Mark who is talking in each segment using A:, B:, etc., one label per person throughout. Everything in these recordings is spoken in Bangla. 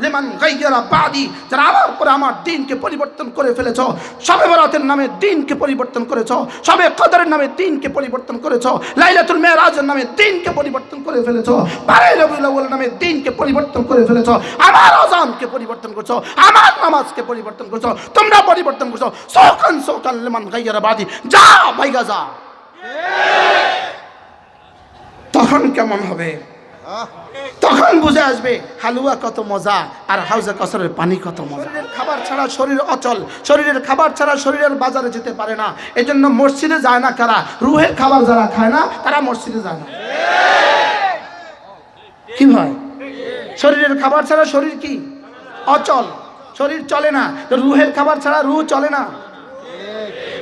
A: লিমান গায়্যারা বাদি, যারা আমার পরে আমার দ্বীনকে পরিবর্তন করে ফেলেছো। শবে বরাতের নামে দ্বীনকে পরিবর্তন করেছো, শবে কদরের নামে দ্বীনকে পরিবর্তন করেছো, লাইলাতুল মেরাজের নামে দ্বীনকে পরিবর্তন করে ফেলেছো, 12 রবিউল আউয়াল নামে দ্বীনকে পরিবর্তন করে ফেলেছো, আমার আযানকে পরিবর্তন করছো, আমার নামাজকে পরিবর্তন করছো, তোমরা পরিবর্তন করছো। সৌকান সৌকান লিমান গায়্যারা বাদি, যা ভাইগা যা। তখন কেমন হবে? তখন বুঝে আসবে হালুয়া কত মজা আর হাউজে কসরের পানি কত মজা। শরীরের খাবার ছাড়া শরীর অচল, শরীরের খাবার ছাড়া শরীরের বাজারে যেতে পারে না। এজন্য মসজিদে যায় না কারা? রুহের খাবার যারা খায় না তারা মসজিদে যায় না। কি ভাই, শরীরের খাবার ছাড়া শরীর কি অচল, শরীর চলে না। তো রুহের খাবার ছাড়া রুহ চলে না।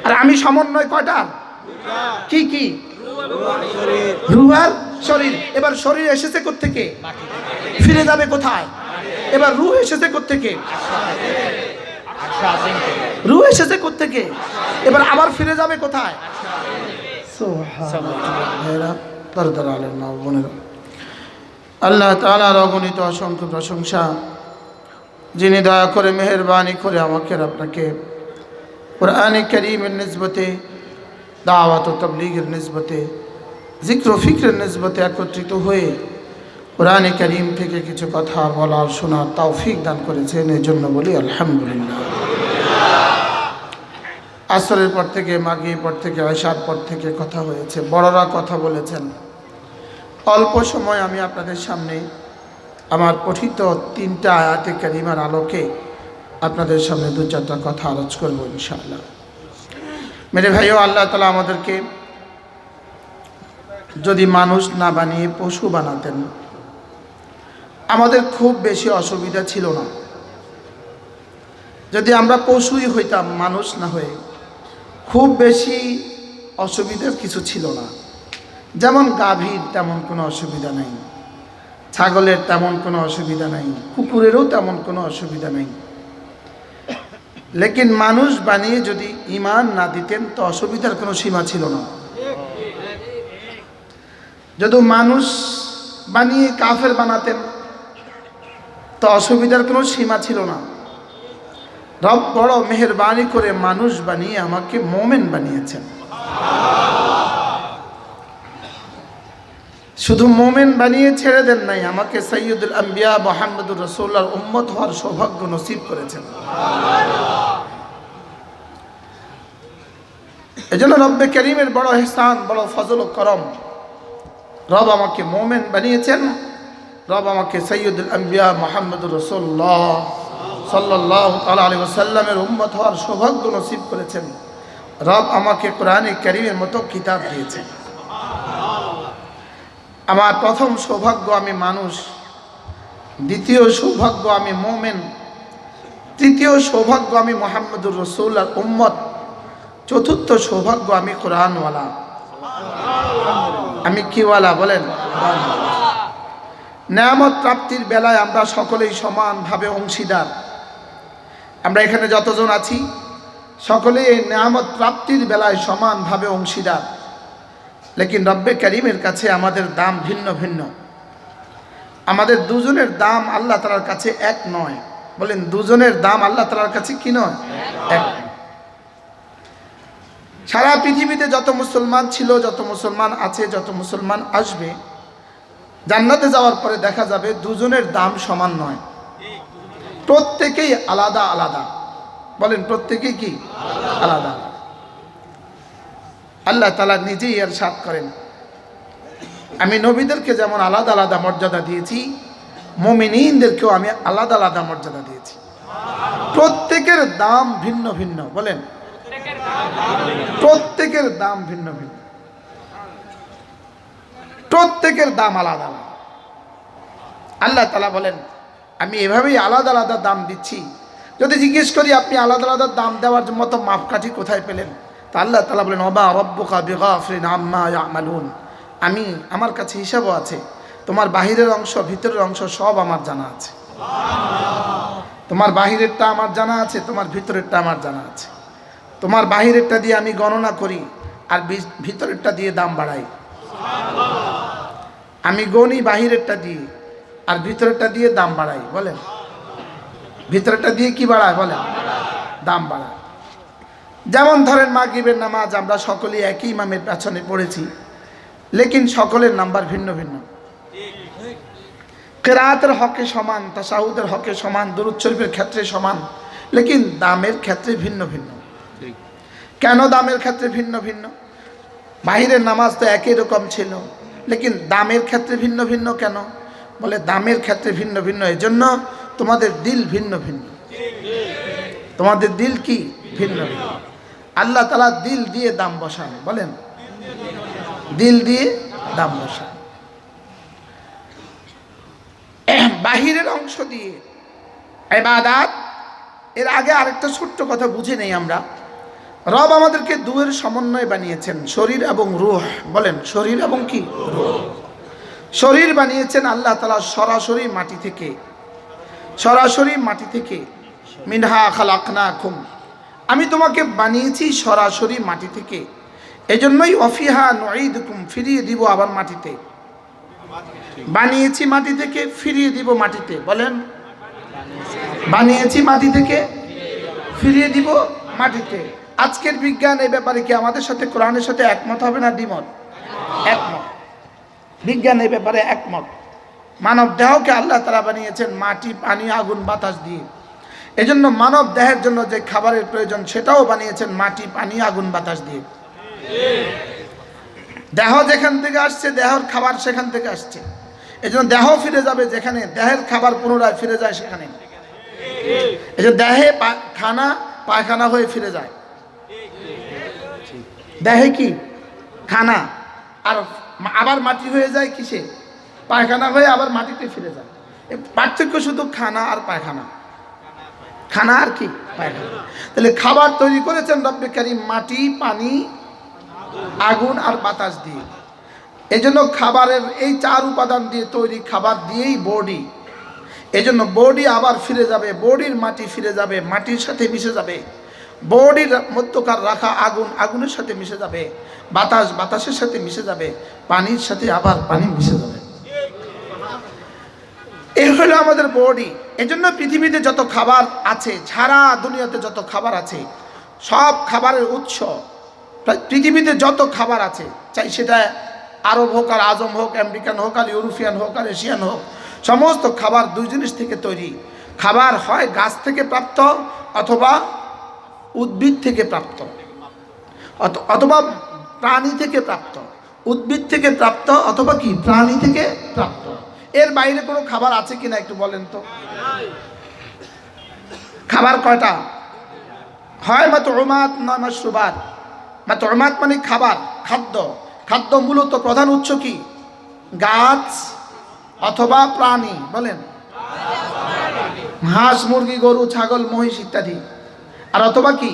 A: আর আমি সমন্বয় কয়টা? কি কি? রুহ আর শরীর। এবার শরীর এসেছে কোত্থেকে? ফিরে যাবে কোথায়? এবার রুহ এসেছে কোত্থেকে? রুহ এসেছে কোত্থেকে? এবার আবার ফিরে যাবে কোথায়? আল্লাহ তাআলার অগণিত অসংখ্য প্রশংসা, যিনি দয়া করে মেহেরবানি করে আমাকে আপনাকে কুরআনে কারীমের নিসবতে, দাওয়াত ও তাবলীগের নিসবতে, জিক্র ফিক্রের নিসবতে একত্রিত হয়ে কুরআনে কারীম থেকে কিছু কথা বলার শোনার তৌফিক দান করেছেন। এই জন্য বলি আলহামদুলিল্লাহ। আসরের পর থেকে, মাগরিবের পর থেকে, ইশার পর থেকে কথা হয়েছে, বড়রা কথা বলেছেন। অল্প সময় আমি আপনাদের সামনে আমার পঠিত 3টা আয়াতে কারিমার আলোকে আপনাদের সামনে 2-4টা কথা আলোচ করবো ইনশাআল্লাহ। মেরে ভাইও, আল্লাহ তাআলা আমাদেরকে যদি মানুষ না বানিয়ে পশু বানাতেন আমাদের খুব বেশি অসুবিধা ছিল না। যদি আমরা পশুই হইতাম মানুষ না হয়ে, খুব বেশি অসুবিধার কিছু ছিল না। যেমন গাভীর তেমন কোনো অসুবিধা নাই, ছাগলের তেমন কোনো অসুবিধা নাই, কুকুরেরও তেমন কোনো অসুবিধা নাই। লেকিন মানুষ বানিয়ে যদি ঈমান না দিতেন তো অসুবিধার কোনো সীমা ছিল না। যদি মানুষ বানিয়ে কাফের বানাতেন তো অসুবিধার কোনো সীমা ছিল না। রব বড় মেহেরবানি করে মানুষ বানিয়ে আমাকে মোমেন বানিয়েছেন। শুধু মোমেন বানিয়ে ছেড়ে দেন নাই, আমাকে সাইয়্যিদুল আম্বিয়া মুহাম্মদুর রাসূলুল্লাহর উম্মত হওয়ার সৌভাগ্য নসিব করেছেন। এজন্য রব্বে কারীমের বড় ইহসান, বড় ফজল ও করম। রব আমাকে মোমেন বানিয়েছেন, রব আমাকে সাইয়্যিদুল আম্বিয়া মুহাম্মদুর রাসূলুল্লাহ সাল্লাল্লাহু আলাইহি ওয়াসাল্লামের উম্মত হওয়ার সৌভাগ্য নসিব করেছেন। রব আমাকে কোরআনে কারীমের মতো কিতাব দিয়েছেন। আমার প্রথম সৌভাগ্য আমি মানুষ, দ্বিতীয় সৌভাগ্য আমি মোমেন, তৃতীয় সৌভাগ্য আমি মুহাম্মদুর রাসূলুল্লাহর উম্মত, চতুর্থ সৌভাগ্য আমি কোরআনওয়ালা। আমি কিওয়ালা বলেন? নেয়ামত প্রাপ্তির বেলায় আমরা সকলেই সমানভাবে অংশীদার। আমরা এখানে যতজন আছি সকলেই এই নেয়ামত প্রাপ্তির বেলায় সমানভাবে অংশীদার। লেকিন রব্বে কারীমের কাছে আমাদের দাম ভিন্ন ভিন্ন। আমাদের দুজনের দাম আল্লাহ তাআলার কাছে এক নয়। বলেন, দুজনের দাম আল্লাহ তাআলার কাছে কি নয়? এক। সারা পৃথিবীতে যত মুসলমান ছিল, যত মুসলমান আছে, যত মুসলমান আসবে, জান্নাতে যাওয়ার পরে দেখা যাবে দুজনের দাম সমান নয়, প্রত্যেকেই আলাদা আলাদা। বলেন, প্রত্যেকেই কি আলাদা? আল্লাহ তাআলা নিজেই ইরশাদ করেন, আমি নবীদেরকে যেমন আলাদা আলাদা মর্যাদা দিয়েছি, মুমিনিনদেরকেও আমি আলাদা আলাদা মর্যাদা দিয়েছি। প্রত্যেকের দাম ভিন্ন ভিন্ন। বলেন, প্রত্যেকের দাম ভিন্ন ভিন্ন, প্রত্যেকের দাম আলাদা আলাদা। আল্লাহ তাআলা বলেন, আমি এভাবেই আলাদা আলাদা দাম দিচ্ছি। যদি জিজ্ঞেস করি আপনি আলাদা আলাদা দাম দেওয়ার মতো মাপকাঠি কোথায় পেলেন, তা আল্লাহ তাআলা বলেন, ওয়া মা রাব্বুকা বিগাফিলিন আম্মা ইয়ামালুন। আমি, আমার কাছে হিসাবও আছে, তোমার বাহিরের অংশ ভিতরের অংশ সব আমার জানা আছে। তোমার বাহিরেরটা আমার জানা আছে, তোমার ভিতরেরটা আমার জানা আছে। তোমার বাহিরেরটা দিয়ে আমি গণনা করি আর ভিতরেরটা দিয়ে দাম বাড়াই। আমি গণি বাহিরেরটা দিয়ে আর ভিতরেরটা দিয়ে দাম বাড়াই। বলেন, ভিতরেটা দিয়ে কি বাড়ায় বলেন? দাম বাড়ায়। যেমন ধরেন মাগরিবের নামাজ আমরা সকলেই একই ইমামের পেছনে পড়েছি, লেকিন সকলের নাম্বার ভিন্ন ভিন্ন। কিরাআতের হকে সমান, তাশাহুদের হকে সমান, দুরূদ শরীফের ক্ষেত্রে সমান, লেকিন দামের ক্ষেত্রে ভিন্ন ভিন্ন। কেন দামের ক্ষেত্রে ভিন্ন ভিন্ন? বাহিরের নামাজ তো একই রকম ছিল, লেকিন দামের ক্ষেত্রে ভিন্ন ভিন্ন কেন? বলে দামের ক্ষেত্রে ভিন্ন ভিন্ন এজন্য তোমাদের দিল ভিন্ন ভিন্ন। তোমাদের দিল কি ভিন্ন ভিন্ন। আল্লাহ তাআলা দিল দিয়ে দাম বসান, বলেন দিল দিয়ে দাম বসান। বাহিরের অংশ দিয়ে ইবাদত। এর আগে আরেকটা ছোট্ট কথা বুঝে নেই আমরা। রব আমাদেরকে দুয়ের সমন্বয় বানিয়েছেন, শরীর এবং রূহ। বলেন শরীর এবং কি রূহ। শরীর বানিয়েছেন আল্লাহ তাআলা সরাসরি মাটি থেকে, সরাসরি মাটি থেকে। মিনহা খালাকনাকুম, আমি তোমাকে বানিয়েছি সরাসরি মাটি থেকে। এজন্যই ওয়াফিহা নুঈদুকুম, ফিরিয়ে দিব আবার মাটিতে। বানিয়েছি মাটি থেকে, ফিরিয়ে দিব মাটিতে। বলেন বানিয়েছি মাটি থেকে, ফিরিয়ে দিব মাটিতে। আজকের বিজ্ঞান এই ব্যাপারে কি আমাদের সাথে কোরআনের সাথে একমত হবে না দ্বিমত? একমত। বিজ্ঞান এই ব্যাপারে একমত। মানব দেহকে আল্লাহ তাআলা বানিয়েছেন মাটি, পানি, আগুন, বাতাস দিয়ে। এজন্য মানব দেহের জন্য যে খাবারের প্রয়োজন সেটাও বানিয়েছেন মাটি, পানি, আগুন, বাতাস দিয়ে। দেহ যেখান থেকে আসছে, দেহের খাবার সেখান থেকে আসছে। এজন্য দেহ ফিরে যাবে যেখানে, দেহের খাবার পুনরায় ফিরে যায় সেখানে। এই যে দেহে খানা পায়খানা হয়ে ফিরে যায়, দেহে কি খানা, আর আবার মাটি হয়ে যায় কিসে? পায়খানা হয়ে আবার মাটিতে ফিরে যায়। পার্থক্য শুধু খানা আর পায়খানা, খানা আর কি পায়খানা। তাহলে খাবার তৈরি করেছেন রব্বে কারীম মাটি, পানি, আগুন আর বাতাস দিয়ে। এই জন্য খাবারের এই চার উপাদান দিয়ে তৈরি খাবার দিয়েই বডি। এই জন্য বডি আবার ফিরে যাবে, বডির মাটি ফিরে যাবে, মাটির সাথে মিশে যাবে। বডির মধ্যকার রাখা আগুন আগুনের সাথে মিশে যাবে, বাতাস বাতাসের সাথে মিশে যাবে, পানির সাথে আবার পানি মিশে যাবে। এই হলো আমাদের বডি। এজন্য পৃথিবীতে যত খাবার আছে, সারা দুনিয়াতে যত খাবার আছে, সব খাবারের উৎস, পৃথিবীতে যত খাবার আছে, চাই সেটা আরব হোক আর আজম হোক, আমেরিকান হোক আর ইউরোপিয়ান হোক আর এশিয়ান হোক, সমস্ত খাবার দুই জিনিস থেকে তৈরি। খাবার হয় গাছ থেকে প্রাপ্ত, অথবা উদ্ভিদ থেকে প্রাপ্ত, অথবা প্রাণী থেকে প্রাপ্ত। উদ্ভিদ থেকে প্রাপ্ত অথবা কি প্রাণী থেকে প্রাপ্ত। এর বাইরে কোনো খাবার আছে কিনা একটু বলেন তো? খাবার কয়টা? হয় মাতউমাত, নয় মাশরুবাত। মাতউমাত মানে খাবার, খাদ্য। খাদ্য মূলত প্রধান উৎস কি? গাছ অথবা প্রাণী। বলেন হাঁস, মুরগি, গরু, ছাগল, মহিষ ইত্যাদি। আর অথবা কি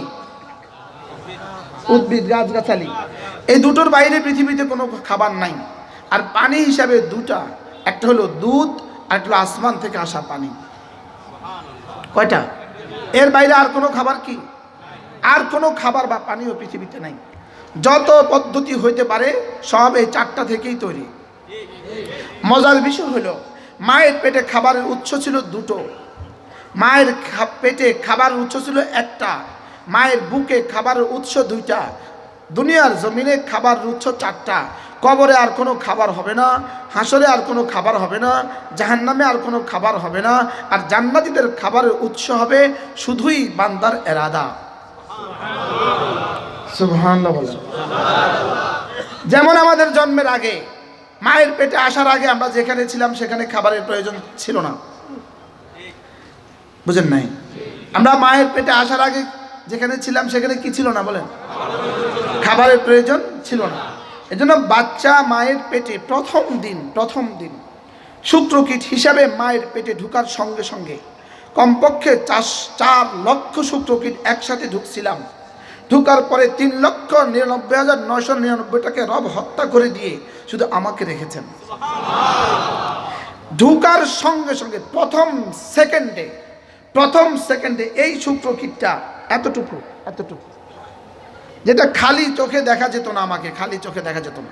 A: উদ্ভিদ, গাছগাছালি। এই দুটোর বাইরে পৃথিবীতে কোনো খাবার নাই। আর পানি হিসাবে দুটা, একটা হলো দুধ আর একটা হলো আসমান থেকে আসা পানি। কয়টা? এর বাইরে আর কোনো খাবার কি? আর কোনো খাবার বা পানিও পৃথিবীতে নাই। যত পদ্ধতি হইতে পারে সব এই চারটা থেকেই তৈরি। মজার বিষয় হলো মায়ের পেটে খাবারের উৎস ছিল দুটো, মায়ের পেটে খাবারের উৎস ছিল একটা, মায়ের বুকে খাবারের উৎস দুইটা। দুনিয়ার জমিনে খাবারের উৎস চারটা। কবরে আর কোনো খাবার হবে না, হাসরে আর কোনো খাবার হবে না, জাহান্নামে আর কোনো খাবার হবে না। আর জান্নাতীদের খাবারের উৎস হবে শুধুই বান্দার এরাদা। সুবহানাল্লাহ বলেন। যেমন আমাদের জন্মের আগে, মায়ের পেটে আসার আগে আমরা যেখানে ছিলাম সেখানে খাবারের প্রয়োজন ছিল না। বুঝেন নাই? আমরা মায়ের পেটে আসার আগে যেখানে ছিলাম সেখানে কি ছিল না বলেন? খাবারের প্রয়োজন ছিল না। এজন্য বাচ্চা মায়ের পেটে প্রথম দিন শুক্রকীট হিসাবে মায়ের পেটে ঢুকার সঙ্গে সঙ্গে কমপক্ষে 4 লক্ষ শুক্রকীট একসাথে ঢুকছিলাম। ঢুকার পরে 3,99,999টাকে রব হত্যা করে দিয়ে শুধু আমাকে রেখেছেন। ঢুকার সঙ্গে সঙ্গে প্রথম সেকেন্ডে এই শুক্রকীটটা এতটুকু, যেটা খালি চোখে দেখা যেত না, আমাকে খালি চোখে দেখা যেত না,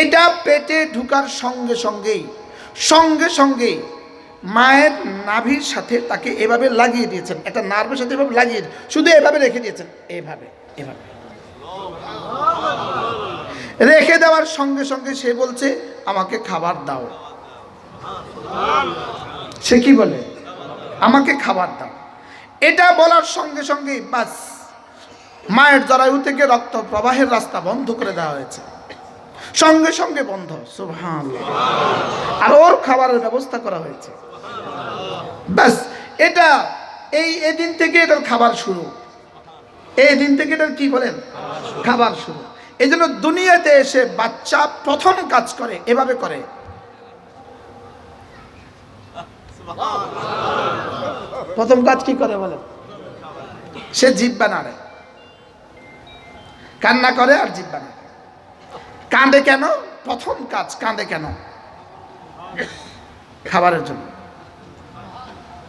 A: এটা পেটে ঢুকার সঙ্গে সঙ্গেই মায়ের নাভির সাথে তাকে এভাবে লাগিয়ে দিয়েছেন, একটা নার্ভের সাথে এভাবে লাগিয়ে শুধু এভাবে রেখে দিয়েছেন, এভাবে এভাবে রেখে দেওয়ার সঙ্গে সঙ্গে সে বলছে আমাকে খাবার দাও। সে কি বলে? আমাকে খাবার দাও। এটা বলার সঙ্গে সঙ্গেই বাস মায়ের জরায়ু থেকে রক্ত প্রবাহের রাস্তা বন্ধ করে দেওয়া হয়েছে, সঙ্গে সঙ্গে বন্ধ। সুবহানাল্লাহ। আর ওর খাবারের ব্যবস্থা করা হয়েছে। বাস এটা এই দিন থেকে এটার খাবার শুরু, এই দিন থেকে এটার কি বলেন খাবার শুরু। এই জন্য দুনিয়াতে এসে বাচ্চা প্রথম কাজ করে এভাবে করে, প্রথম কাজ কি করে বলেন? সে জিহ্বা নাড়ে, কান্না করে আর জিহ্বা নাড়ে। কাঁদে কেন? প্রথম কাজ কাঁদে কেন? খাবারের জন্য।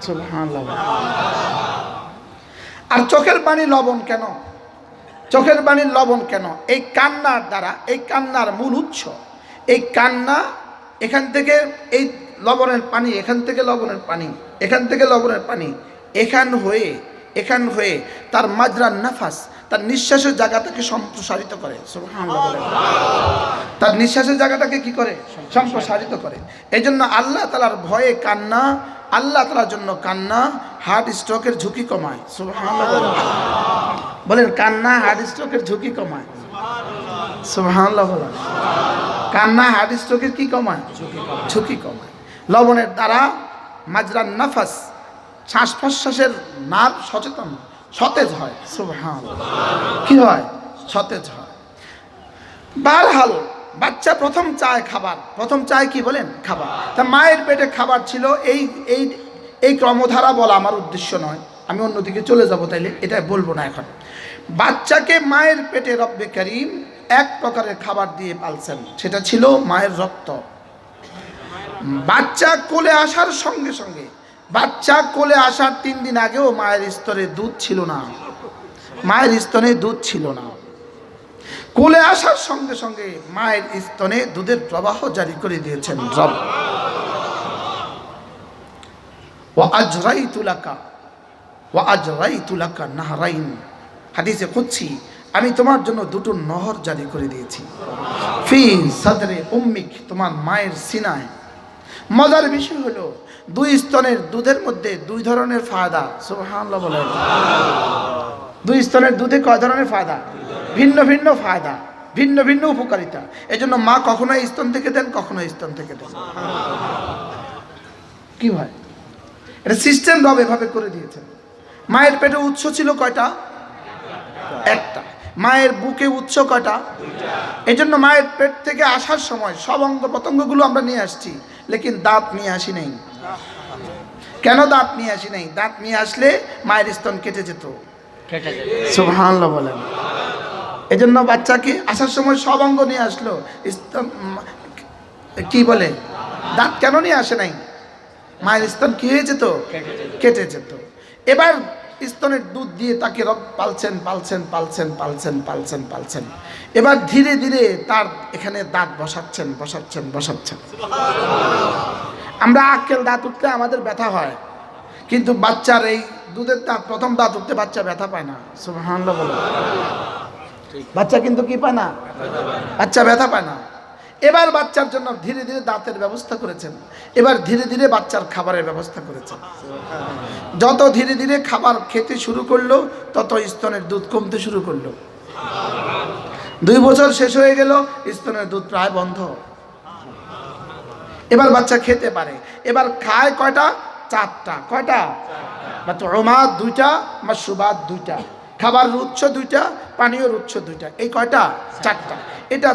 A: সুবহানাল্লাহ। আর চোখের পানি লবণ কেন? চোখের পানির লবণ কেন? এই কান্নার দ্বারা, এই কান্নার মূল উৎস এই কান্না। এখান থেকে এই লবণের পানি, এখান থেকে লবণের পানি, এখান থেকে লবণের পানি, এখান হয়ে তার মাজরার নাফাস, তার নিঃশ্বাসের জায়গাটাকে সম্প্রসারিত করে। সুবহানাল্লাহ বলেন। তার নিঃশ্বাসের জায়গাটাকে কি করে? সম্প্রসারিত করে। এই জন্য আল্লাহ তাআলার ভয়ে কান্না, আল্লাহ তাআলার জন্য কান্না হার্ট স্ট্রোকের ঝুঁকি কমায়। সুবহানাল্লাহ বলেন। কান্না হার্ট স্ট্রোকের ঝুঁকি কমায়। সুবহানাল্লাহ বলেন। কান্না হার্ট স্ট্রোকের কি কমায়? ঝুঁকি কমায়। লবণের দ্বারা মাজরার নাফাস, শ্বাস প্রশ্বাসের নার্ভ সতেজ হয়। সুবহানাল্লাহ। কি হয়? সতেজ হয়। বারহাল বাচ্চা প্রথম চায় খাবার, প্রথম চায় কি বলেন? খাবার। তা মায়ের পেটে খাবার ছিল। এই ক্রমধারা বলা আমার উদ্দেশ্য নয়, আমি অন্যদিকে চলে যাব, তাইলে এটা বলবো না এখন। বাচ্চাকে মায়ের পেটে রব্বে কারীম এক প্রকারের খাবার দিয়ে পালছেন, সেটা ছিল মায়ের রক্ত। বাচ্চা কোলে আসার সঙ্গে সঙ্গে, বাচ্চা কোলে আসার 3 দিন আগেও মায়ের স্তরে দুধ ছিল না, মায়ের স্তনে দুধ ছিল না। কোলে আসার সঙ্গে সঙ্গে মায়ের স্তনে দুধের প্রবাহ জারি করে দিয়েছেন রব। ওয়া আজরাইতু লাকা নাহরাইন, হাদিসে কুদসি, আমি তোমার জন্য 2টো নহর জারি করে দিয়েছি। ফি সাদরে উম্মিক, তোমার মায়ের সিনায়। মজার বিষয় হলো 2 স্তনের দুধের মধ্যে 2 ধরনের ফায়দা। সুবহানাল্লাহ বলেন। 2 স্তনের দুধে কয় ধরনের ফায়দা? ভিন্ন ভিন্ন ফায়দা, ভিন্ন ভিন্ন উপকারিতা। এজন্য মা কখনো স্তন থেকে দেন, কখনো স্তন থেকে দেন। কি হয়? এটা সিস্টেম রব এভাবে করে দিয়েছেন। মায়ের পেটে উৎস ছিল কয়টা? একটা। মায়ের বুকে উৎস কয়টা? এই জন্য মায়ের পেট থেকে আসার সময় সব অঙ্গ প্রত্যঙ্গগুলো আমরা নিয়ে আসছি, লেকিন দাঁত নিয়ে আসি নাই। কেন দাঁত নিয়ে আসি নাই? দাঁত নিয়ে আসলে মায়ের স্তন কেটে যেত। সুবহানাল্লাহ বলেন। এই জন্য বাচ্চাকে আসার সময় সব অঙ্গ নিয়ে আসলো, স্তন কি বলে দাঁত কেন নিয়ে আসে নাই? মায়ের স্তন কি হয়ে যেত? কেটে যেত। এবার স্তনের দুধ দিয়ে তাকে পালছেন। এবার ধীরে ধীরে তার এখানে দাঁত বসাচ্ছেন। আমরা আক্কেল দাঁত উঠতে আমাদের ব্যথা হয়, কিন্তু বাচ্চার এই দুধের দাঁত, প্রথম দাঁত উঠতে বাচ্চা ব্যথা পায় না। সুবহানাল্লাহ বলে। বাচ্চা কিন্তু কি পায় না? বাচ্চা ব্যথা পায় না। এবার বাচ্চার জন্য ধীরে ধীরে দাঁতের ব্যবস্থা করেছেন। এবার ধীরে ধীরে বাচ্চার খাবারের ব্যবস্থা করেছেন। যত ধীরে ধীরে খাবার খেতে শুরু করলো, তত স্তনের দুধ কমতে শুরু করলো। 2 বছর শেষ হয়ে গেল, স্তনের দুধ প্রায় বন্ধ। এবার বাচ্চা খেতে পারে। এবার খায় কয়টা? 4টা। কয়টা? মাতউমাত 2টা, মাশরুবাত 2টা, খাবার উৎস 2টা, পানীয় উৎস 2টা। এই কয়টা? 4টা। এটা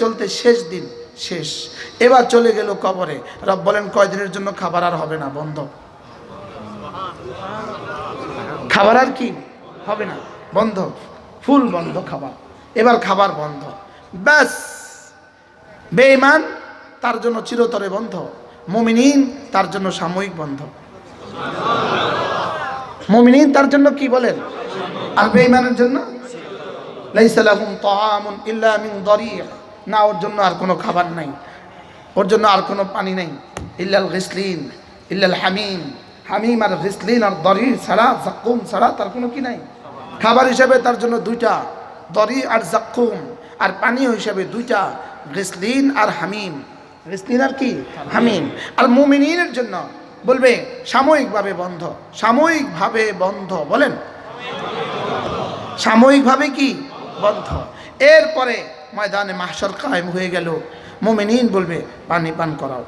A: চলতে শেষ দিন শেষ। এবার চলে গেল কবরে। রব বলেন কয়দিনের জন্য খাবার আর হবে না, বন্ধ। খাবার আর কি হবে না, বন্ধ, ফুল বন্ধ খাবার। এবার খাবার বন্ধ। ব্যাস, বেঈমান তার জন্য চিরতরে বন্ধ, মুমিনিন তার জন্য সাময়িক বন্ধ। মুমিনিন তার জন্য কি বলেন? আর বেঈমানের জন্য লাইসা লাহুম তাআমুন ইল্লা মিন দারি', না ওর জন্য আর কোনো খাবার নাই, ওর জন্য আর কোনো পানি নেই, ইল্লাল গিসলিন ইল্লাল হামিম, হামিম আর গিসলিন আর দরি ছাড়া, জাক্কুম ছাড়া তার কোনো কি নাই। খাবার হিসেবে তার জন্য দুইটা, দরি আর জাক্কুম, আর পানীয় হিসেবে দুইটা, গিসলিন আর হামিম। গিসলিন আর কি? হামিম। আর মুমিনের জন্য বলবে সাময়িকভাবে বন্ধ, সাময়িকভাবে বন্ধ, বলেন সাময়িকভাবে কি বন্ধ। এরপরে ময়দানে মাহশর কায়েম হয়ে গেল, মুমিনিন বলবে পানি পান করাও।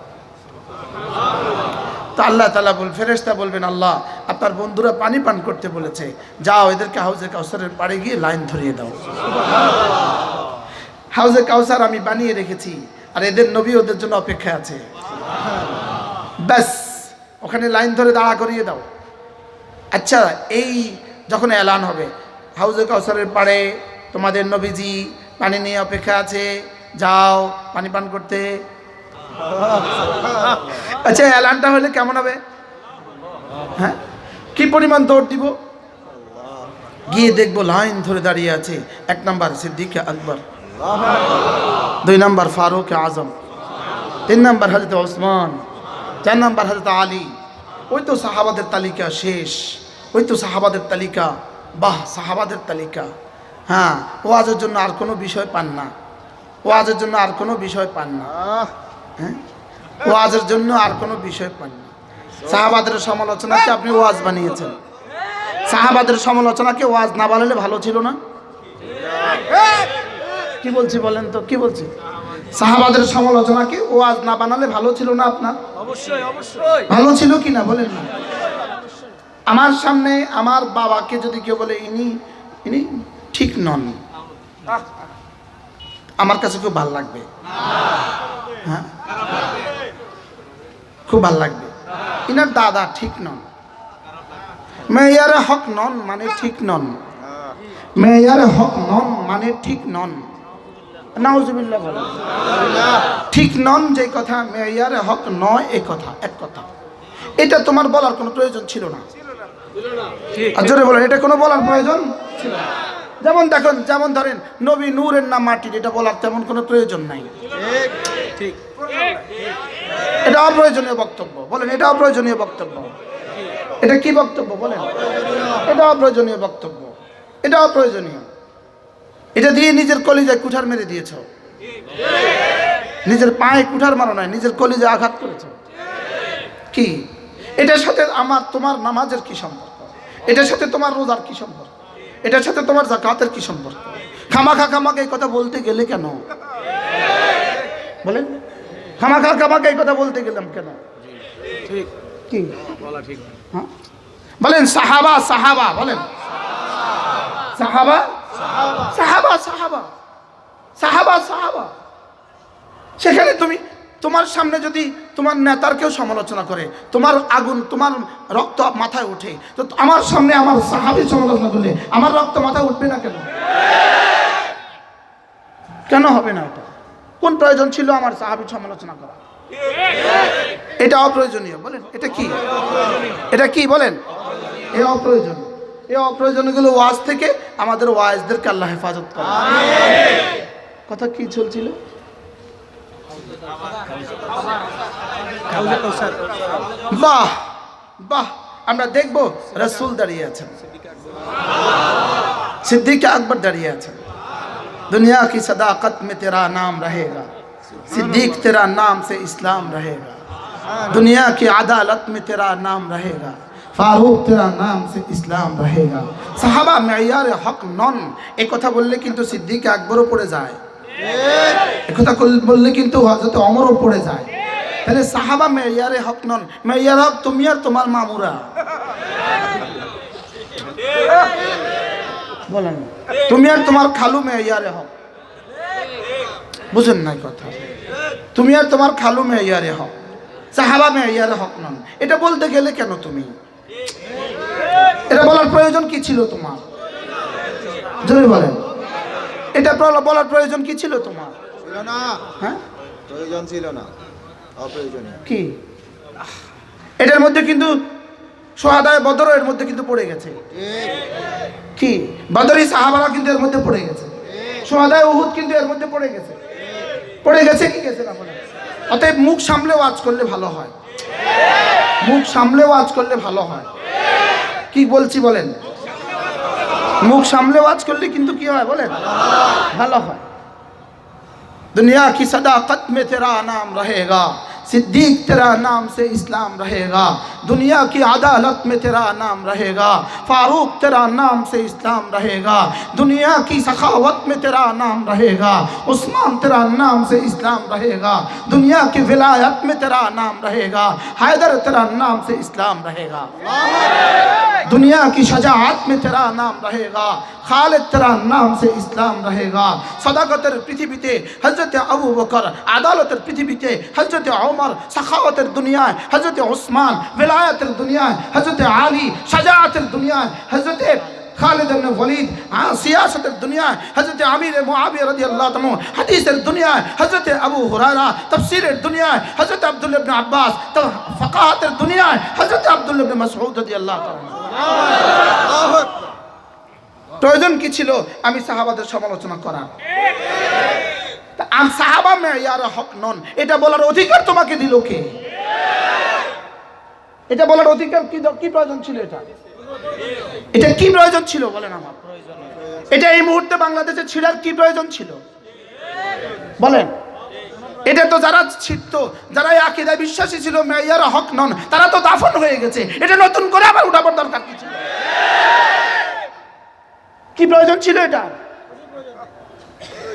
A: তো আল্লাহ তাআলা ফেরেশতা বলবেন, আল্লাহ আপনার বন্ধুরা পানি পান করতে বলেছে, যাও এদেরকে হাউজে কাউসারের পাড়ে গিয়ে লাইন ধরিয়ে দাও। হাউজে কাউসার আমি বানিয়ে রেখেছি, আর এদের নবী ওদের জন্য অপেক্ষায় আছে, ব্যাস ওখানে লাইন ধরে দাঁড়া করিয়ে দাও। আচ্ছা, এই যখন এলান হবে হাউজে কাউসারের পাড়ে তোমাদের নবীজি পানি নিয়ে অপেক্ষা আছে, যাও পানি পান করতে। আচ্ছা, এলানটা হলে কেমন হবে? হ্যাঁ, কি পরিমাণ দৌড় দিব। গিয়ে দেখবো লাইন ধরে দাঁড়িয়ে আছে, 1 নম্বর সিদ্দিক আকবর, 2 নম্বর ফারুক আজম, 3 নম্বর হযরত ওসমান, 4 নম্বর হযরত আলী। ওই তো সাহাবাদের তালিকা শেষ, ওই তো সাহাবাদের তালিকা, বাহ সাহাবাদের তালিকা। হ্যাঁ, ওয়াজের জন্য আর কোনো বিষয় পান না, ওয়াজের জন্য আর কোনো বিষয় পান না, হ্যাঁ ওয়াজের জন্য আর কোনো বিষয় পান না। সাহাবাদের সমালোচনাকে আপনি ওয়াজ বানিয়েছেন, সাহাবাদের সমালোচনাকে ওয়াজ না বানালে ভালো ছিল না? কি বলছি বলেন তো, কি বলছি? সাহাবাদের সমালোচনাকে ওয়াজ না বানালে ভালো ছিল না আপনার?
B: অবশ্যই অবশ্যই
A: ভালো ছিল কি না বলেন না? আমার সামনে আমার বাবাকে যদি কেউ বলে ইনি ইনি ঠিক নন, আমার কাছে খুব ভালো লাগবে, হ্যাঁ খুব ভালো লাগবে। ইনার দাদা ঠিক নন, মেয়ারে হক নন মানে ঠিক নন, মেয়ারে হক নন মানে ঠিক নন। নাউজুবিল্লাহ বলেন। ঠিক নন যে কথা, মেয়ারে হক নয় এই কথা, এক কথা। এটা তোমার বলার কোনো প্রয়োজন ছিল না। আর জোরে বলেন, এটা কোনো বলার প্রয়োজন ছিল না। যেমন দেখুন, যেমন ধরেন নবী নূরের নাম মাটির, এটা বলার তেমন কোনো প্রয়োজন নাই।
B: ঠিক
A: এটা অপ্রয়োজনীয় বক্তব্য, বলেন এটা অপ্রয়োজনীয় বক্তব্য। এটা কি বক্তব্য বলেন? এটা অপ্রয়োজনীয় বক্তব্য, এটা অপ্রয়োজনীয়। এটা দিয়ে নিজের কলিজায় কুঠার মেরে দিয়েছ, নিজের পায়ে কুঠার মারো নাই, নিজের কলিজায় আঘাত করেছ। কি এটার সাথে আমার তোমার নামাজের কি সম্পর্ক? এটার সাথে তোমার রোজার কি সম্পর্ক? এটার সাথে তোমার যাকাতের কি সম্পর্ক? খামাখা এই কথা বলতে গেলে কেন বলেন? খামাখা এই কথা বলতে গেলাম কেন?
B: ঠিক
A: কি
B: বলা ঠিক।
A: হ্যাঁ বলেন, সাহাবা সাহাবা বলেন, সাহাবা সাহাবা সাহাবা সাহাবা সাহাবা। সেখানে তুমি তোমার সামনে যদি তোমার নেতার কেউ সমালোচনা করে, তোমার আগুন তোমার রক্ত মাথায় ওঠে, তো আমার সামনে আমার সাহাবী সমালোচনা করলে আমার রক্ত মাথায় উঠবে না কেন? কেন হবে না? এটা কোন প্রয়োজন ছিল আমার সাহাবীর সমালোচনা করা? এটা অপ্রয়োজনীয় বলেন। এটা কি? এটা কি বলেন? এই অপ্রয়োজনীয়, এই অপ্রয়োজনীয়গুলো ওয়াজ থেকে আমাদের ওয়াইজদেরকে আল্লাহ হেফাজত করে। কথা কি চলছিল? বাহ বাহ, আমরা দেখব রাসূল দাঁড়িয়ে আছেন, সিদ্দিক আকবর দাঁড়িয়ে আছেন। दुनिया की सदाकत में तेरा नाम रहेगा, सिद्दीक तेरा नाम से इस्लाम रहेगा। दुनिया की अदालत में तेरा नाम रहेगा, फारूक तेरा नाम से इस्लाम रहेगा। साहबा मेयार हक नन, एक কথা বললে কিন্তু সিদ্দিক আকবরও পড়ে যায়, এক কথা বললে কিন্তু হযরত ওমরও পড়ে যায়। তাহলে সাহাবা মেয়ারে হক নন, মেয়ার হক তুমি আর তোমার মামুরা। বলেন, তুমি আর তোমার খালু মেয়ারে হক। বুঝেন নাই কথা? তুমি আর তোমার খালু মেয়ারে হক, সাহাবা মেয়ারে হক নন। এটা বলতে গেলে কেন তুমি? এটা বলার প্রয়োজন কি ছিল তোমার? জোরে বলেন, এটা বলার প্রয়োজন কি ছিল তোমার?
C: ছিল না,
A: হ্যাঁ
C: প্রয়োজন ছিল না, অপ্রয়োজনীয়।
A: কি এটার মধ্যে কিন্তু সোহাদায়ে বদর এর মধ্যে কিন্তু পড়ে গেছে। কি বদরি সাহাবারা কিন্তু এর মধ্যে পড়ে গেছে, সোহাদায়ে উহুদ কিন্তু এর মধ্যে পড়ে গেছে। পড়ে গেছে কি গেছে না বলে? অতএব মুখ সামলে ওয়াজ করলে ভালো হয়, মুখ সামলে ওয়াজ করলে ভালো হয়। কি বলছি বলেন? মুখ সামলে ওয়াজ করলে কিন্তু কি হয় বলেন? ভালো হয়। दुनिया की सदाकत में तेरा नाम रहेगा, सिद्दीक तेरा नाम से इस्लाम रहेगा। दुनिया की अदालत में तेरा नाम रहेगा, फारूक तेरा नाम से इस्लाम रहेगा। दुनिया की सखावत में तेरा नाम रहेगा, उस्मान तेरा नाम से इस्लाम रहेगा। दुनिया की विलायत में तेरा नाम रहेगा, हैदर तेरा नाम से इस्लाम रहेगा। दुनिया की शजाअत में तेरा नाम रहेगा, खालिद तेरा नाम से इस्लाम रहेगा। सदाकतेर पृथ्वीते हजरत अबू बकर, आदालतेर पृथ्वीते हजरत उमर, सखावतेर दुनियाय हजरत उस्मान, विलायतेर दुनियाय हजरत आली, शजाअतेर दुनियाय हजरत खालिद इब्न वलीद, सियासतेर दुनियाय हजरत आमिर मुआविया रादियाल्लाहु ताआला, हदीसेर दुनियाय हजरत अबू हुरैरा, तफसीरेर दुनियाय हजरत अब्दुल्लाह इब्न अब्बास, फ़क़ाहतेर दुनियाय हजरत अब्दुल्लाह इब्न मसऊद रादियाल्लाहु ताआला। প্রয়োজন কি ছিল আমি সাহাবাদের সমালোচনা করার? সাহাবা মেয়ার হক নন, এটা বলার অধিকার তোমাকে দিল কে? এটা বলার অধিকার কি প্রয়োজন ছিল? এটা কি প্রয়োজন ছিল বলেন আমার? এটা এই মুহূর্তে বাংলাদেশে ছিড়ার কি প্রয়োজন ছিল বলেন? এটা তো যারা ছিটতো, যারা এই আকীদায় বিশ্বাসী ছিল মেয়ার হক নন, তারা তো দাফন হয়ে গেছে। এটা নতুন করে আবার উঠাবার দরকার কি ছিল? কি প্রয়োজন ছিল এটা?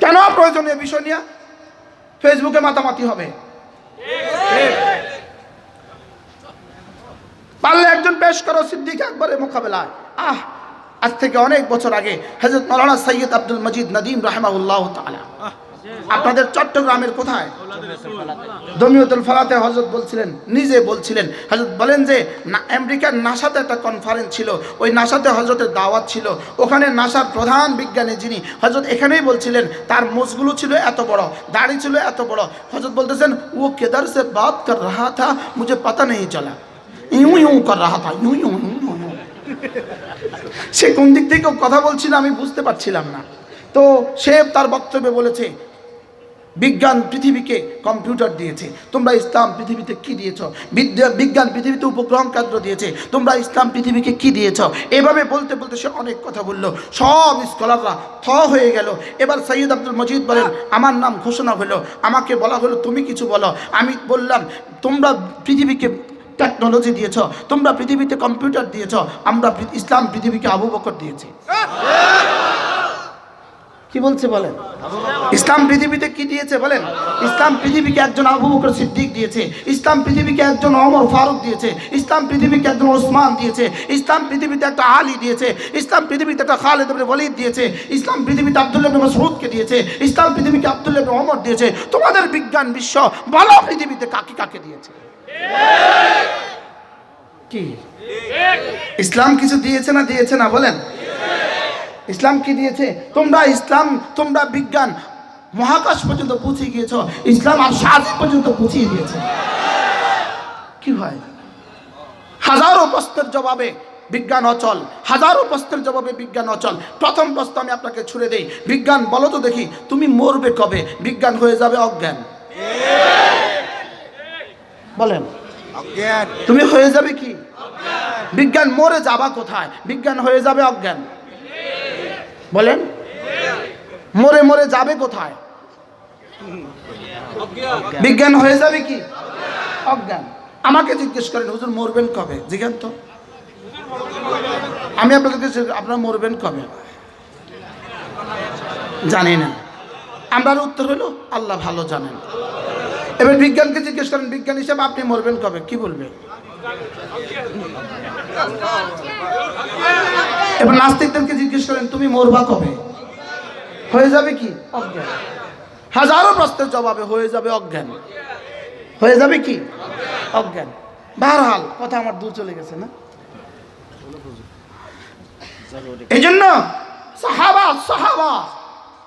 A: কেন প্রয়োজনীয় বিষয় নিয়ে ফেসবুকে মাতামাতি হবে? পারলে একজন পেশ করো সিদ্দিক আকবরের মোকাবেলায়। আজ থেকে অনেক বছর আগে হযরত মাওলানা সৈয়দ আব্দুল মজিদ নদীম রাহিমাহুল্লাহ তাআলা আপনাদের চট্টগ্রামের কোথায় দমিয়তুল ফালাতে হযরত বলছিলেন, নিজে বলছিলেন, হযরত বলেন যে আমেরিকার নাসাতে একটা কনফারেন্স ছিল, ওই নাসাতে হযরতের দাওয়াত ছিল। ওখানে নাসার প্রধান বিজ্ঞানী যিনি হযরত এখানেই বলছিলেন, তার মোজগুলো ছিল এত বড়, দাড়ি ছিল এত বড়। হযরত বলতেছেন ও কিধর সে বাত কর রহা থা মুঝে পাতা নেই চলা, ইউ ইউ কর রহা থা, ইউ ইউ ইউ। সে কোন দিক থেকে কথা বলছিল আমি বুঝতে পারছিলাম না। তো সে তার বক্তব্যে বলেছে বিজ্ঞান পৃথিবীকে কম্পিউটার দিয়েছে, তোমরা ইসলাম পৃথিবীতে কি দিয়েছ? বিজ্ঞান পৃথিবীতে উপগ্রহ কেন্দ্র দিয়েছে, তোমরা ইসলাম পৃথিবীকে কি দিয়েছ? এভাবে বলতে বলতে সে অনেক কথা বলল। সব স্কলাররা থ হয়ে গেল। এবার সৈয়দ আব্দুল মজিদ বলেন, আমার নাম ঘোষণা হলো, আমাকে বলা হলো তুমি কিছু বলো। আমি বললাম তোমরা পৃথিবীকে টেকনোলজি দিয়েছ, তোমরা পৃথিবীতে কম্পিউটার দিয়েছ, আমরা ইসলাম পৃথিবীকে আবু বকর দিয়েছি। কি বলছে বলেন? ইসলাম পৃথিবীতে কি দিয়েছে বলেন? ইসলাম পৃথিবীকে একজন আবু বকর সিদ্দিক দিয়েছে, ইসলাম পৃথিবীকে একজন ওমর ফারুক দিয়েছে, ইসলাম পৃথিবীকে একজন ওসমান দিয়েছে, ইসলাম পৃথিবীতে একটা আলী দিয়েছে, ইসলাম পৃথিবীতে একটা খালিদ ইবনে ওয়ালিদ দিয়েছে, ইসলাম পৃথিবীতে আব্দুল্লাহ ইবনে মাসউদকে দিয়েছে, ইসলাম পৃথিবীকে আব্দুল্লাহ ইবনে ওমর দিয়েছে। তোমাদের বিজ্ঞান বিশ্ব বলো পৃথিবীতে কাকে কাকে দিয়েছে? কি ইসলাম কিছু দিয়েছে না দিয়েছে না বলেন? ইসলাম কি দিয়েছে? তোমরা ইসলাম, তোমরা বিজ্ঞান মহাকাশ পর্যন্ত পৌঁছে গিয়েছ, ইসলাম আর শাহী পর্যন্ত পৌঁছিয়ে দিয়েছে। কি হয়? হাজারো প্রশ্নের জবাবে বিজ্ঞান অচল, হাজারো প্রশ্নের জবাবে বিজ্ঞান অচল। প্রথম প্রশ্ন আমি আপনাকে ছুড়ে দেই, বিজ্ঞান বলো তো দেখি তুমি মরবে কবে? বিজ্ঞান হয়ে যাবে অজ্ঞান। বলেন তুমি হয়ে যাবে কি? বিজ্ঞান মরে যাবা কোথায়? বিজ্ঞান হয়ে যাবে অজ্ঞান। বলেন মরে মরে যাবে কোথায়? বিজ্ঞান হয়ে যাবে কি? অজ্ঞান। আমাকে জিজ্ঞেস করেন হুজুর মরবেন কবে? জিজ্ঞান তো, আমি আপনাদেরকে আপনারা মরবেন কবে? জানি না। আমরা উত্তর হলো আল্লাহ ভালো জানেন। এবার বিজ্ঞানকে জিজ্ঞেস করেন বিজ্ঞান হিসেবে আপনি মরবেন কবে? কি বলবে? এবার নাস্তিকদেরকে জিজ্ঞেস করেন তুমি মরবা কবে? হয়ে যাবে কি? অজ্ঞান। হাজারো প্রশ্নের জবাবে হয়ে যাবে অজ্ঞান। হয়ে যাবে কি? অজ্ঞান। বারহাল কথা আমার দূর চলে গেছে না? এই জন্য সাহাবা সাহাবা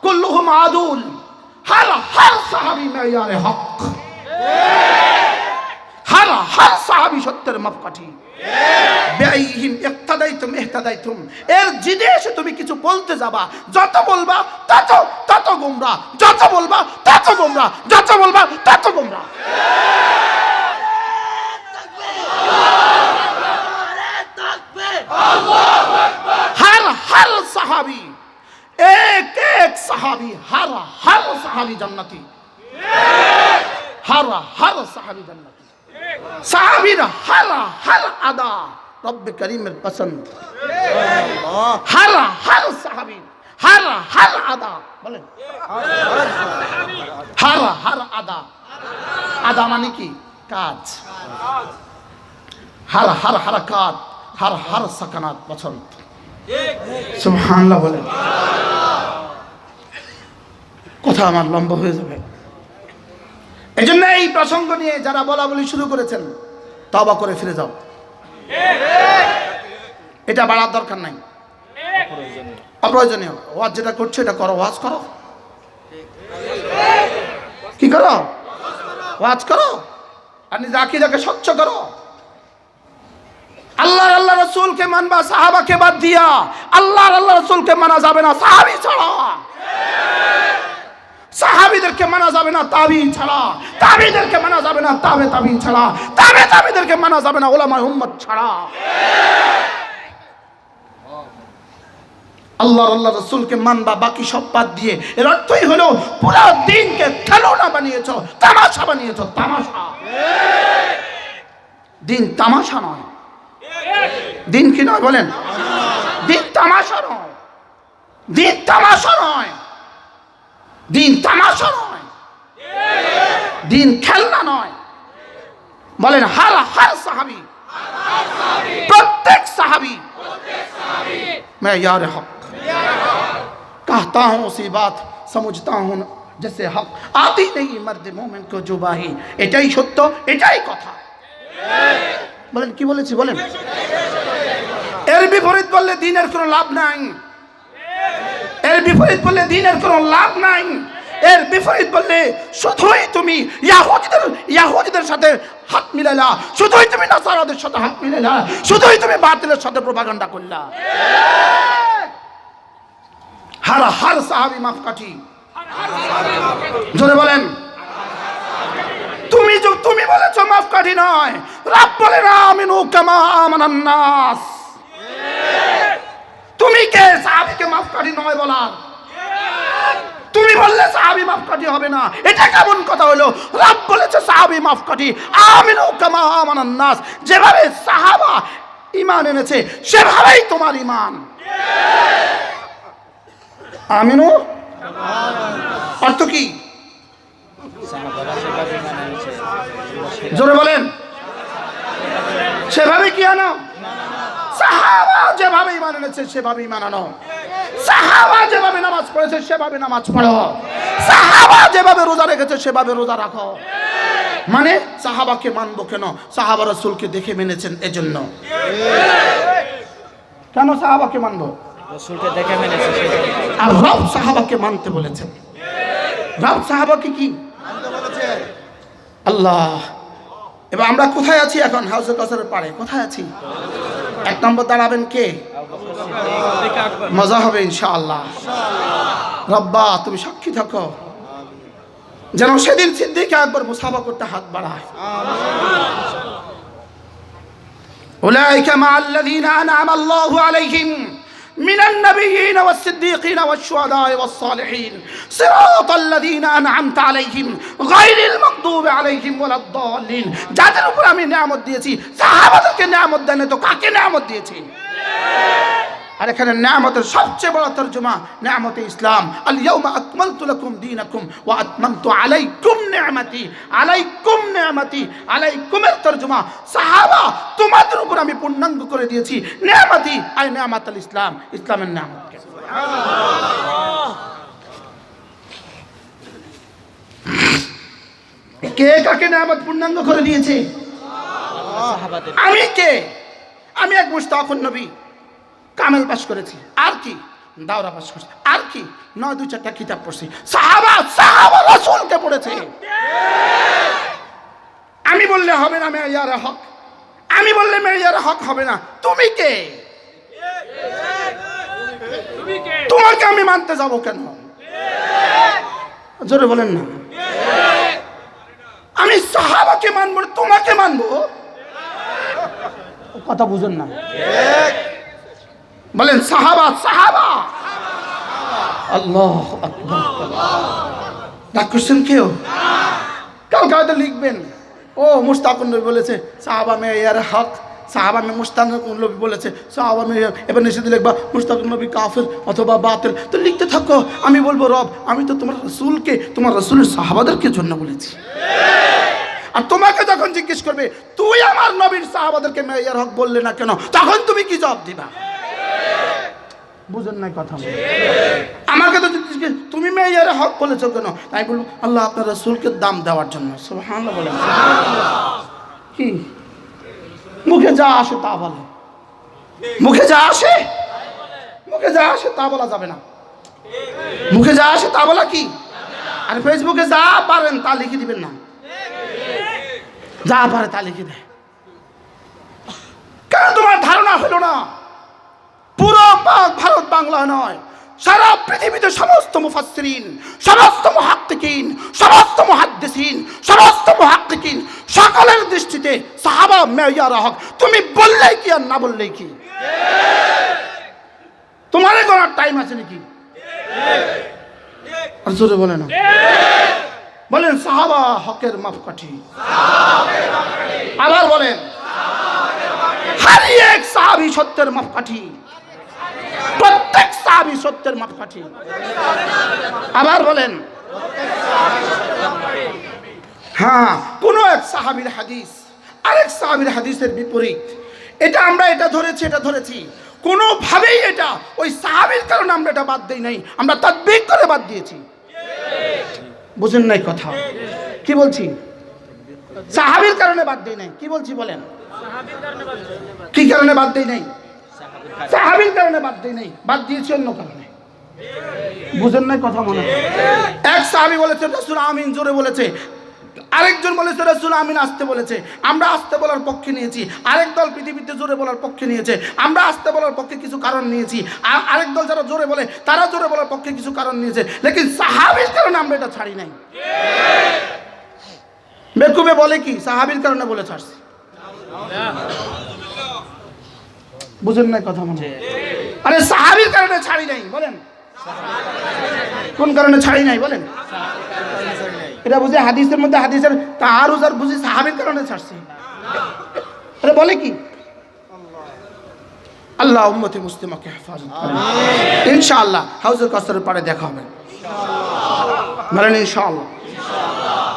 A: কুল্লুহুম আদুল, হর হর সাহাবী মেয়ারে হক, হর হার সাহাবী সত্যের মাপকাঠি। বেআইহিম ইক্তাদাইতুম ইহতাদাইতুম, এর জিদে এসে তুমি কিছু বলতে যাবা, যত বলবা তত গোমরা, যত বলবা তত গোমরা, যত বলবা তত গোমরা। हर सहाबी, एक एक सहाबी, हर सहाबी जन्नती, हर सहाबी जन्नती। सहाबीर हर अदा रब्ब करीमेर पसंद, हर सहाबी हर अदा बोलें, हर अदा, अदा माने की काज, हर हरकत, हर सकानात पसंद। সুবহানাল্লাহ বলেন। কথা আমার লম্বা হয়ে যাবে, এই জন্য এই প্রসঙ্গ নিয়ে যারা বলা বলি শুরু করেছেন তওবা করে ফিরে যাও, এটা বাড়ার দরকার নাই, অপ্রয়োজনীয়। ওয়াজ যেটা করছো এটা করো, ওয়াজ করো, কি করো, ওয়াজ করো, আর নিজে আকীদাকে স্বচ্ছ করো। আল্লাহ রাসূলকে মানবা সাহাবাকে বাদ দিয়া, আল্লাহ রাসূলকে মানা যাবে না সাহাবী ছাড়া, সাহাবীদেরকে মানা যাবে না তাবিঈন ছাড়া, তাবিঈদেরকে মানা যাবে না তাবিঈন ছাড়া, তাবিঈদেরকে মানা যাবে না উলামায়ে উম্মত ছাড়া। আল্লাহ রাসূলকে মানবা বাকি সব বাদ দিয়ে, এর অর্থই হলো পুরো দিনকে খেলনা বানিয়েছো, তামাশা বানিয়েছো, তামাশা। দিন তামাশা নয়, দিন কি নয় বলেন, দিন তামাশা নয়, দিন তামাশা নয়, দিন তামাশা নয়, দিন খেলনা নয়। বলেন हर সাহাবী, প্রত্যেক সাহাবী मैं यार हक कहता हूँ उसी बात समझता हूँ जैसे हक आती नहीं मर्द मोमिन को जुबाही। এটাই সত্য, এটাই কথা। বলেন কি বলেছি বলেন, এর বিপরীত বললে দ্বীনের কোনো লাভ নাই, এর বিপরীত বললে দ্বীনের কোনো লাভ নাই, এর বিপরীত বললে শুধুই তুমি ইয়াহুদীদের সাথে হাত মিলাইলা, শুধুই তুমি নাসারাদের সাথে হাত মিলাইলা, শুধুই তুমি বাতিলের সাথে প্রোপাগান্ডা করলা। हर সাহাবী মাপকাঠি, জোরে বলেন। তুমি বলেছো মাপকাঠি নয়, রব বলে না আমিনু কামা আমানান নাস। তুমি কে সাহাবীকে মাপকাঠি নয় বলার? তুমি বললে সাহাবী মাপকাঠি হবে না, এটা কেমন কথা হলো? রব বলেছে সাহাবী মাপকাঠি, আমিনু কামা আমানান নাস। যেভাবে সাহাবা ঈমান এনেছে সেভাবেই তোমার ঈমান। আমিনু অর্থ কি? জোরে বলেন, সেভাবে কি আনো? সাহাবা যেভাবে ঈমান এনেছে সেভাবে ঈমান আনো। সাহাবা যেভাবে নামাজ পড়েছে সেভাবে নামাজ পড়ো। সাহাবা যেভাবে রোজা রেখেছে সেভাবে রোজা রাখো। মানে সাহাবাকে মানবো কেন? সাহাবা রাসূলকে দেখে মেনেছেন এজন্য। কেন সাহাবাকে মানবো?
B: রাসূলকে দেখে মেনেছে।
A: আর রব সাহাবাকে মানতে বলেছেন। রব সাহাবাকে কি
C: মানতে বলেছে?
A: আল্লাহ। এবার আমরা কোথায় আছি এখন? হাউজে কাউসারের পাড়ে কোথায় আছি? এক নম্বর দাঁড়াবেন কে? মজা হবে ইনশাআল্লাহ। রব্বা তুমি সাক্ষী থাকো যেন সেদিন সিদ্দিক একবার মুসাফা করতে হাত বাড়ায়। উলাইকা মাআল্লাযীনা আনআমা আল্লাহু আলাইহিম من النبيين والصديقين والشهداء والصالحين صراط الذين أنعمت عليهم غير المغضوب عليهم ولا الضالين। যাদের উপর আমি নিয়ামত দিয়েছি, সাহাবাদেরকে নিয়ামত দেন তো কাকে নিয়ামত দিয়েছি? আর এখানে নিয়ামতের সবচেয়ে বড় তরজমা নিয়ামতে ইসলাম। আল ইয়াউমা আকমালতু লাকুম দীনাকুম ওয়া আতমামতু আলাইকুম নি'মাতি। আলাইকুম নি'মাতি, আলাইকুমের তরজমা সাহাবা তোমাদের উপর আমি পূর্ণাঙ্গ করে দিয়েছি। নি'মাতি আই নি'মাতুল ইসলাম, ইসলামের নিয়ামত। কে কাকে নিয়ামত পূর্ণাঙ্গ করে দিয়েছে? আমি কে? আমি এক মুশতাকুন নবী, কামেল পাশ করেছি, আর কি দাওরা পাশ করেছি, আর কি 9-2-4টা কিতাব পড়ছি। সাহাবা রাসূলকে পড়েছে। আমি বললে হবে না মেয়ারে হক, আমি বললে মেয়ারে হক হবে না। তুমি কে? তোমাকে আমি মানতে যাব কেন? জোরে বলেন না। আমি সাহাবাকে মানবো, তোমাকে মানবো? কথা বুঝেন না। বলেন সাহাবা সাহাবা। আল্লাহ আকবার। ডাক করছেন কেউ? কালকে হয়তো লিখবেন, ও মুস্তাকুন নবী বলেছে সাহাবা মেয়ারে হক, সাহাবা মে মুস্তাকুন নবী বলেছে সাহাবা মে, এবার নিষেধ লিখবা মুস্তাকুন নবী কাফের অথবা বাতিল। তো লিখতে থাকো, আমি বলবো রব আমি তো তোমার রাসূলকে, তোমার রাসূলের সাহাবাদেরকে জন্য বলেছি। আর তোমাকে যখন জিজ্ঞেস করবে তুই আমার নবীর সাহাবাদেরকে মেয়ার হক বললে না কেন, তখন তুমি কি জবাব দিবা? বুঝেন নাই কথা? আমাকে তো তুমি মেয়ার হক বলেছো কেন, তাই বলবো আল্লাহ আপনার রাসূলকে দাম দেওয়ার জন্য। সুবহানাল্লাহ বলেন। কি মুখে যা আসে তা বলে, মুখে যা আসে, মুখে যা আসে তা বলা যাবে না। মুখে যা আসে তা বলা কি? আর ফেসবুকে যা পারেন তা লিখে দিবেন না, যা পারে তা লিখে দেয়। কেন তোমার ধারণা হলো না পুরো পাক ভারত বাংলা নয়, সারা পৃথিবীতে সমস্ত মুফাসসিরিন, সমস্ত মুহাক্কিকিন, সমস্ত মুহাদ্দিসিন, সমস্ত মুহাক্কিকিন সকলের দৃষ্টিতে সাহাবা মেয়ার হক। তুমি বললেই কি আর না বললেই কি? তোমার কোনো টাইম আছে নাকি? আর জোরে বলে না। বলেন সাহাবা হকের মাপকাঠি। আবার বলেন হর এক সাহাবী সত্যের মাপকাঠি, প্রত্যেক সাহাবী সত্যের মাপকাঠি। আবার বলেন হ্যাঁ, কোন এক সাহাবীর হাদিস আরেক সাহাবীর হাদিসের বিপরীত, এটা আমরা এটা ধরেছি, এটা ধরেছি কোনোভাবেই এটা ওই সাহাবীর কারণে আমরা এটা বাদ দেই নাই, আমরা তাদবিক করে বাদ দিয়েছি। বুঝেন নাই কথা? কি বলছি? সাহাবীর কারণে বাদ দেই নাই। কি বলছি বলেন? কি কারণে বাদ দেই নাই? সাহাবীর কারণে বাদ দেই নাই, বাদ দিয়েছি অন্য কারণে। বুঝেন নাই কথা? মনে এক সাহাবী বলেছে রাসূল আমিন জোরে বলেছে, আরেকজন বলেছে রাসূল আমিন আসতে বলেছে, আমরা আসতে বলার পক্ষে নিয়েছি। আরেক দল পৃথিবীতে জোরে বলার পক্ষে নিয়েছে, আমরা আসতে বলার পক্ষে কিছু কারণ নিয়েছি। আরেক দল যারা জোরে বলে তারা জোরে বলার পক্ষে কিছু কারণ নিয়েছে, লেকিন সাহাবীর কারণে আমরা এটা ছাড়ি নাই। বেকুবে বলে কি সাহাবীর কারণে বলে ছাড়ছি। বুঝেন না কথা? মনে আরে সাহাবীর কারণে ছাড়ি নাই। বলেন কোন কারণে ছাড়ি নাই? বলেন এটা বুঝে হাদিসের মধ্যে হাদিসের তাআরুজ আর বুঝি সাহাবীর কারণে ছাড়ছি। আরে বলে কি? আল্লাহ উম্মতে মুসলিমাকে হেফাজত করেন। ইনশাআল্লাহ হাউজুল কাউসারের পাড়ে দেখা হবে। বলেন ইনশাআল্লাহ।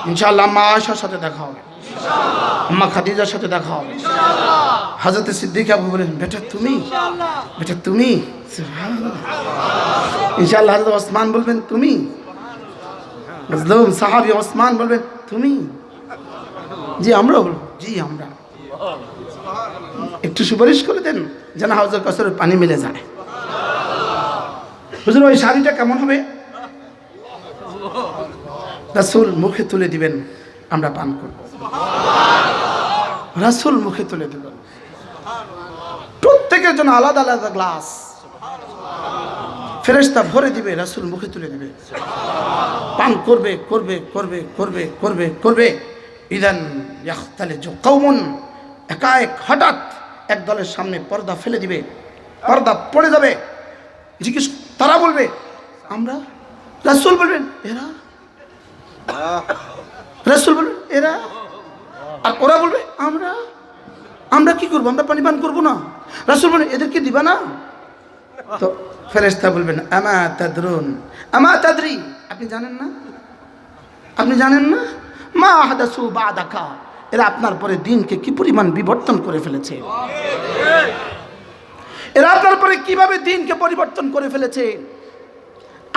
A: ইনশাআল্লাহ আম্মা আয়েশার সাথে দেখা হবে, আম্মা খাদিজার সাথে দেখা হবে। হযরত সিদ্দিকা বলেন বেটা তুমি, বেটা তুমি। সুবহানাল্লাহ। ইনশাআল্লাহ হযরত ওসমান বলবেন তুমি, মজলুম সাহাবী ওসমান বলবেন তুমি। জি আমরা বলবো জি আমরা। একটু সুপারিশ করে দেন যেন হাউজুল কাউসারের পানি মিলে যায়। হুজুর ওই শাড়িটা কেমন হবে? রাসূল মুখে তুলে দিবেন, আমরা পান করব। রাসূল মুখে তুলে দিবেন, প্রত্যেকের জন্য আলাদা আলাদা গ্লাস ফেরেশতা ভরে দিবে, রাসূল মুখে তুলে দিবে, পান করবে করবে করবে করবে করবে করবে। ইদান ইয়াখতালিজু কওমুন, একাএক হঠাৎ এক দলের সামনে পর্দা ফেলে দিবে, পর্দা পড়ে যাবে। জিজ্ঞেস তারা বলবে আমরা, রাসূল বলবেন এরা, রাসূল বলবেন এরা, আর ওরা বলবে আমরা। আমরা কি করবো? আমরা পানি পান করবো না। রাসূল বলেন এদেরকে দিবা না? তো ফেরেশতা বলবেন আমা তাদরুন, আমা তাদরি, আপনি জানেন না? আপনি জানেন না? মা আহদাসু বাদাকা, এরা আপনার পরে দিনকে কি পরিমাণ বিবর্তন করে ফেলেছে, এরা আপনার পরে কিভাবে দিনকে পরিবর্তন করে ফেলেছে।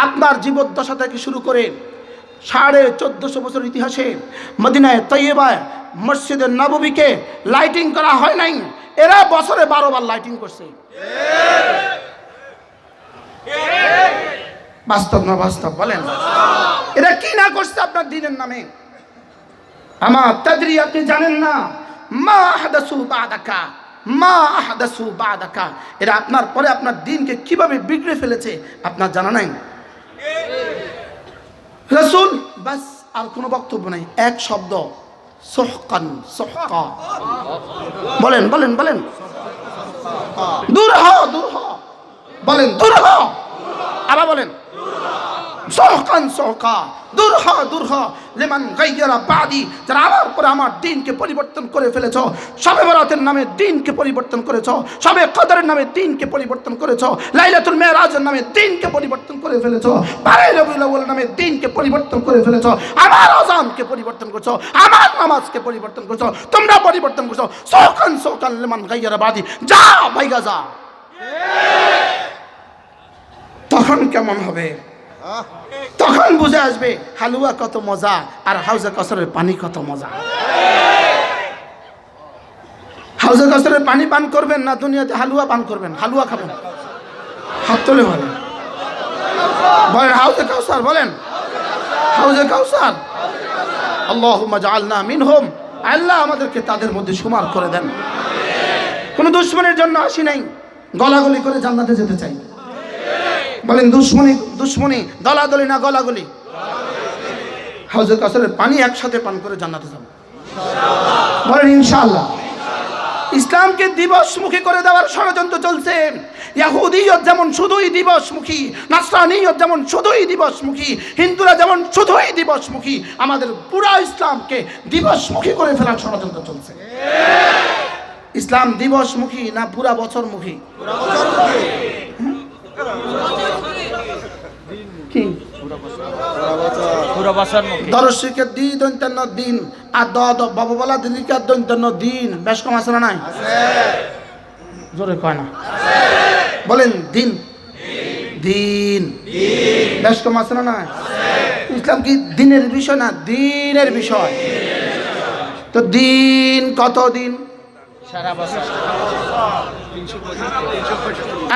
A: আপনার জীবদ্দশা থেকে শুরু করে 1450 বছর ইতিহাসে মদিনায় তৈয়বায় মসজিদে নববীকে লাইটিং করা হয় নাই, এরা বছরে 12 বার লাইটিং করছে। বাস্তব না বাস্তব? বলেন এরা কি না করছে আপনার দিনের নামে? আমার তাদরি, আপনি জানেন না, মা আহদাসু বাদাকা, মা আহদাসু বাদাকা, এরা আপনার পরে আপনার দিনকে কিভাবে বিগড়ে ফেলেছে আপনার জানা নাই। রাসূল বাস, আর কোনো বক্তব্য নাই, এক শব্দ, সুহকান, সুহকা। বলেন বলেন বলেন, দূর হ, দূর হ, বলেন দূর হ, আবার বলেন সুহকান, সুহকা, দূর হ, দূর হ, লিমান গায়্যারা বাদি, যারা আমার পরে আমার দিনকে পরিবর্তন করে ফেলেছ। শবে বরাতের নামে দিনকে পরিবর্তন করেছ, শবে কদরের নামে দিনকে পরিবর্তন করেছ, লাইলাতুল মেরাজের নামে দিনকে পরিবর্তন করে ফেলেছ, বারে রবিউল আউয়াল নামে দিনকে পরিবর্তন করে ফেলেছ, আমার আযানকে পরিবর্তন করছো, আমার নামাজকে পরিবর্তন করছো, তোমরা পরিবর্তন করছো। সুহকান, সুহকান লিমান গায়্যারা বাদি, যা ভাইগা যা। তখন কেমন হবে? তখন বুঝে আসবে হালুয়া কত মজা আর হাউজে কাউসারের পানি কত মজা। হাউজে কাউসারের পানি পান করবেন না দুনিয়াতে হালুয়া পান করবেন? হালুয়া খাবেন? হাত তুলে বলেন, বলেন হাউজে কাউসার, বলেন হাউজে কাউসার। আল্লাহুম্মা জাআলনা মিনহুম, আল্লাহ আমাদেরকে তাদের মধ্যে শুমার করে দেন। কোন দুশমনের জন্য আসি নাই, গলাগলি করে জান্নাতে যেতে চাই। বলেন দুশ্মনী, দুশ্মনী দলাদলি না গলাগলি? হাউজে কাউসারের পানি একসাথে পান করে জান্নাতে যাব, বলেন ইনশাআল্লাহ। ইসলামকে দিবসমুখী করে দেওয়ার ষড়যন্ত্র চলছে। ইহুদিয়ত যেমন শুধুই দিবসমুখী, নাসরানিয়ত যেমন শুধুই দিবসমুখী, হিন্দুরা যেমন শুধুই দিবসমুখী, আমাদের পুরো ইসলামকে দিবসমুখী করে ফেলার ষড়যন্ত্র চলছে। ইসলাম দিবসমুখী না পুরা বছরমুখী? কি
B: পুরো বছর মুখী।
A: দর্শকে দি দৈন্তান্ন দিন আর বাবা বলা দিলিকার দৈন্তান্ন দিন, বেশ কম আছে না নাই? জোরে কয় না, বলেন দিন, দিন বেশ কম আছে না নাই? ইসলাম কি দিনের বিষয় না দিনের বিষয়? তো দিন কত দিন?
B: সারা বছর।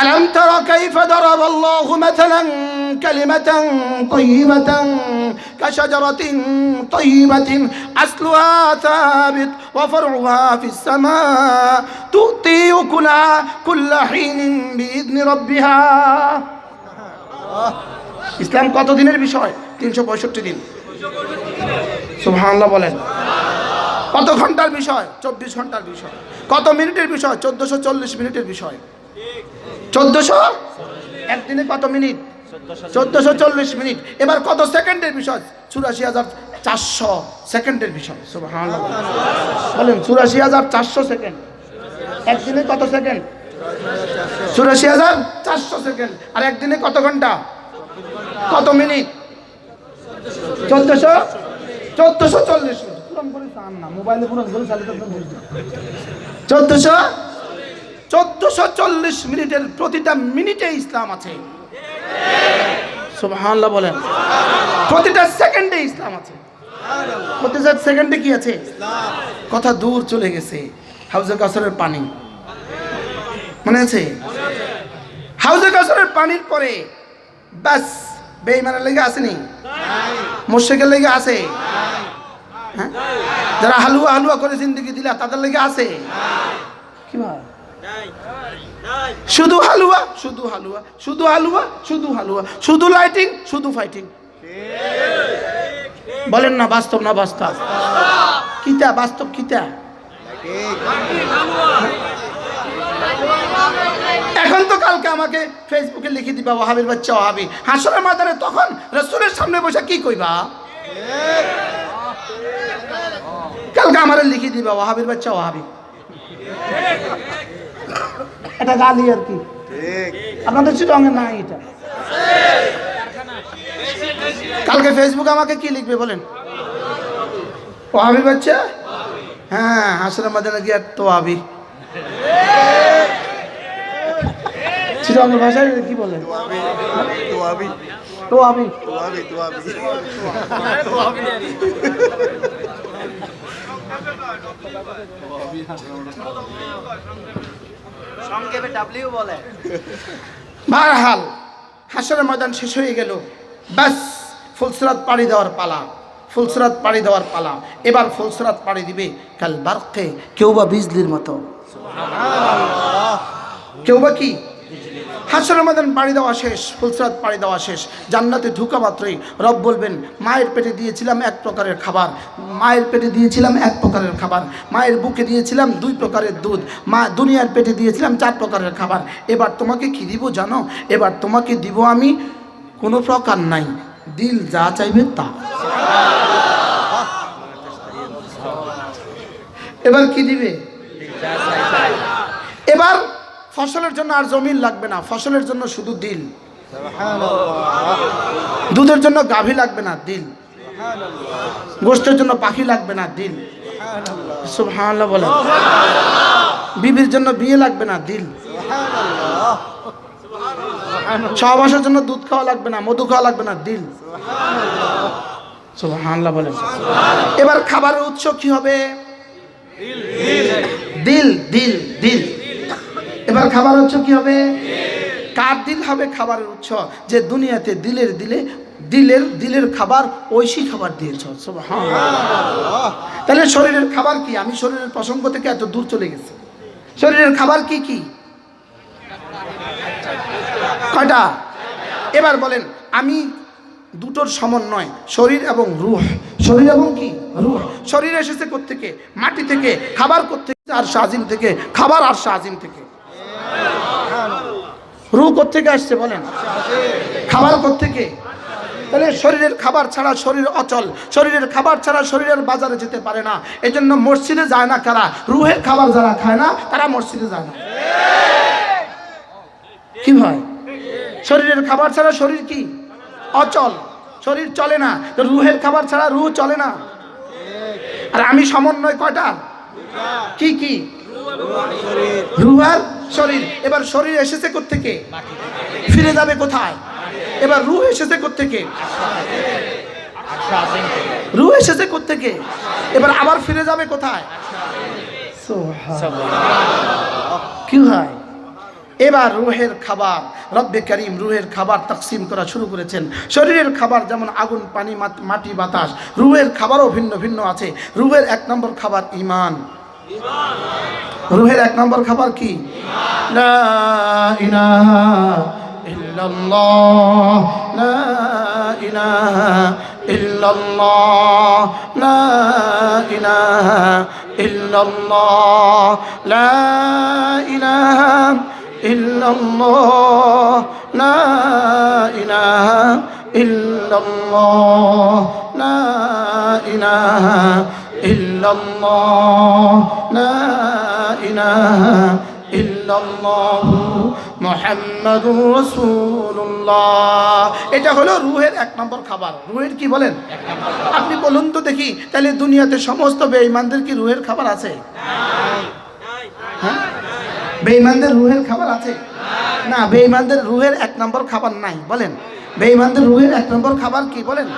A: ألم تر كيف ضرب الله مثلا كلمة طيبة كشجرة طيبة أصلها ثابت وفرعها في السماء تؤتي أكلها كل حين بإذن ربها। ইসলাম কত দিনের বিষয়? 365 দিন। সুবহানাল্লাহ বলেন। কত ঘন্টার বিষয়? 24 ঘন্টার বিষয়। কত মিনিটের বিষয়? 1440 মিনিটের বিষয়। 1400 একদিনে কত মিনিট? 1440 মিনিট। এবার কত সেকেন্ডের বিষয়? 84,400 সেকেন্ডের বিষয়। সুবহানাল্লাহ বলেন, 84,400 সেকেন্ড। একদিনে কত সেকেন্ড? 84,400 সেকেন্ড। আর একদিনে কত ঘন্টা? কত মিনিট? 1440 মিনিট। মোবাইলে 1440 মিনিটের প্রতিটা মিনিটে ইসলাম আছে। সুবহানাল্লাহ বলেন। প্রতিটা সেকেন্ডে ইসলাম আছে। প্রতিটা সেকেন্ডে কি আছে? কথা দূর চলে গেছে। হাউজে কাউসারের পানি মনে আছে? হাউজে কাউসারের পানির পরে বাস বেঈমানের লেগে আসেনি, মুশরিকের লেগে আছে। হ্যাঁ, যারা হালুয়া হালুয়া করে জিন্দগি দিলা তাদের লেগে আছে কি ভাই? শুধু হালুয়া, শুধু হালুয়া, শুধু হালুয়া, শুধু হালুয়া, শুধু লাইটিং, শুধু ফাইটিং। বলেন না বাস্তব না বাস্তব? কিতা বাস্তব? কিতা এখন তো কালকে আমাকে ফেসবুকে লিখে দিবা ওয়াহাবির বাচ্চা ওয়াহাবি, হাসরের ময়দানে তখন রাসূলের সামনে বসে কি কইবা? কালকে আমারে লিখে দিবা ওয়াহাবির বাচ্চা ওয়াহাবি। এটা গালি আর কি? আপনাদের চিটংয়ে নাই এটা। কালকে ফেসবুকে আমাকে কি লিখবে বলেন? ওয়াহাবির বাচ্চা। হ্যাঁ, হাসরের ময়দানে গিয়ে তো ওয়াহাবি। চিটংয়ের ভাষায় কি বলেন? তো ওয়াহাবি।
B: সংক্ষেপে ডাব্লিউ বলে।
A: বারহাল হাসরের ময়দান শেষ হয়ে গেল, বাস ফুলসিরাত পাড়ি দেওয়ার পালা। ফুলসরাত পাড়ি দেওয়ার পালা। এবার ফুলসরাত পাড়ি দিবে কাল বারকে, কেউ বা বিজলির মতো, কেউ বা কি হাসরের ময়দান পাড়ি দেওয়া শেষ, ফুলসরাত পাড়ি দেওয়া শেষ। জান্নাতে ঢুকা মাত্রই রব বলবেন, মায়ের পেটে দিয়েছিলাম এক প্রকারের খাবার, মায়ের পেটে দিয়েছিলাম এক প্রকারের খাবার, মায়ের বুকে দিয়েছিলাম 2 প্রকারের দুধ, মা দুনিয়ার পেটে দিয়েছিলাম 4 প্রকারের খাবার। এবার তোমাকে কি দিব জানো? এবার তোমাকে দিব আমি কোনো প্রকার নাই, দিল যা চাইবে তা। এবার কি দিবে? এবার ফসলের জন্য আর জমিন লাগবে না, ফসলের জন্য শুধু দিল। দুধের জন্য গাভী লাগবে না, দিল। গোশতের জন্য পাখি লাগবে না, দিল। সুবহানাল্লাহ বলে। বিবির জন্য বিয়ে লাগবে না, দিল। সহবাসের জন্য দুধ খাওয়া লাগবে না, মধু খাওয়া লাগবে না, দিল। সুবহানাল্লাহ বলে। এবার খাবারের উৎস কি হবে? দিল, দিল, দিল। এবার খাবার উৎস কি হবে? কার দিল হবে খাবারের উৎস? যে দুনিয়াতে দিলের দিলের খাবার ঐশী খাবার দিয়েছ। সুবহানাল্লাহ। তাহলে শরীরের খাবার কি? আমি শরীরের প্রসঙ্গ থেকে এত দূর চলে গেছি। শরীরের খাবার কি কি? কয়টা? এবার বলেন, আমি দুটোর সমন্বয়, শরীর এবং রূহ। শরীর এবং কি? রূহ। শরীর এসেছে কোত্থেকে? মাটি থেকে। খাবার কোত্থেকে? আরশ আজিম থেকে। খাবার আরশ আজিম থেকে। রূহ কোত্থেকে আসছে বলেন? খাবার কোত্থেকে? তাহলে শরীরের খাবার ছাড়া শরীর অচল, শরীরের খাবার ছাড়া শরীরের বাজারে যেতে পারে না। এজন্য মসজিদে যায় না কারা? রূহের খাবার যারা খায় না তারা মসজিদে যায় না। কি ভাই? শরীরের খাবার ছাড়া শরীর কি? অচল, শরীর চলে না। তো রূহের খাবার ছাড়া রূহ চলে না। আর আমি সমন্বয় কয়টা? কি কি? রূহ আর শরীর। এবার শরীর এসেছে কোত্থেকে? ফিরে যাবে কোথায়? এবার রূহ এসেছে কোত্থেকে? রূহ এসেছে কোত্থেকে? এবার আবার ফিরে যাবে কোথায়? কি হয়? এবার রূহের খাবার, রব্বে করিম রূহের খাবার তাকসিম করা শুরু করেছেন। শরীরের খাবার যেমন আগুন, পানি, মাটি, বাতাস, রূহের খাবারও ভিন্ন ভিন্ন আছে। রূহের 1 নম্বর খাবার ঈমান। রূহের 1 নম্বর খাবার কি? লা ইলাহা ইল্লাল্লাহ, লা ইলাহা ইল্লাল্লাহ, লা ইলাহা ইল্লাল্লাহ, লা ইলাহা ইল্লাল্লাহ, লা ইলাহা ইল্লাল্লাহ, লা ইলাহা ইল্লাল্লাহ, লা ইলাহা ইল্লাল্লাহু মুহাম্মাদুর রাসূলুল্লাহ। এটা হলো রূহের 1 নম্বর খাবার। রূহের কি বলেন? আপনি বলুন তো দেখি, তাহলে দুনিয়াতে সমস্ত বেঈমানদের কি রূহের খাবার আছে? হ্যাঁ, বেঈমানদের রূহের খাবার আছে না? বেঈমানদের রূহের 1 নম্বর খাবার নাই বলেন। বেঈমানদের রূহের 1 নম্বর খাবার কি বলেন?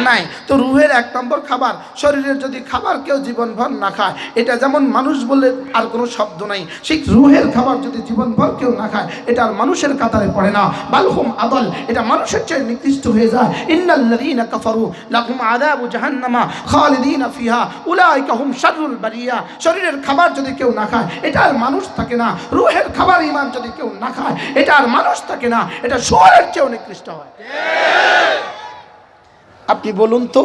A: নাই। তো রূহের 1 নম্বর খাবার, শরীরের যদি খাবার কেউ জীবনভর না খায়, এটা যেমন মানুষ বলে আর কোনো শব্দ নাই, ঠিক রূহের খাবার যদি জীবনভর কেউ না খায়, এটা আর মানুষের কাতারে পড়ে না, বালহুম আদল, এটা মানুষের চেয়ে নিকৃষ্ট হয়ে যায়। ইন্নাল্লাযীনা কাফারু লাহুম আযাবু জাহান্নামা খালিদিনা ফিহা উলাইকা হুম শাররুল বারিয়া। শরীরের খাবার যদি কেউ না খায়, এটা আর মানুষ থাকে না। রূহের খাবার ঈমান যদি কেউ না খায়, এটা আর মানুষ থাকে না, এটা শুয়োরের চেয়েও নিকৃষ্ট হয়। আপনি বলুন তো,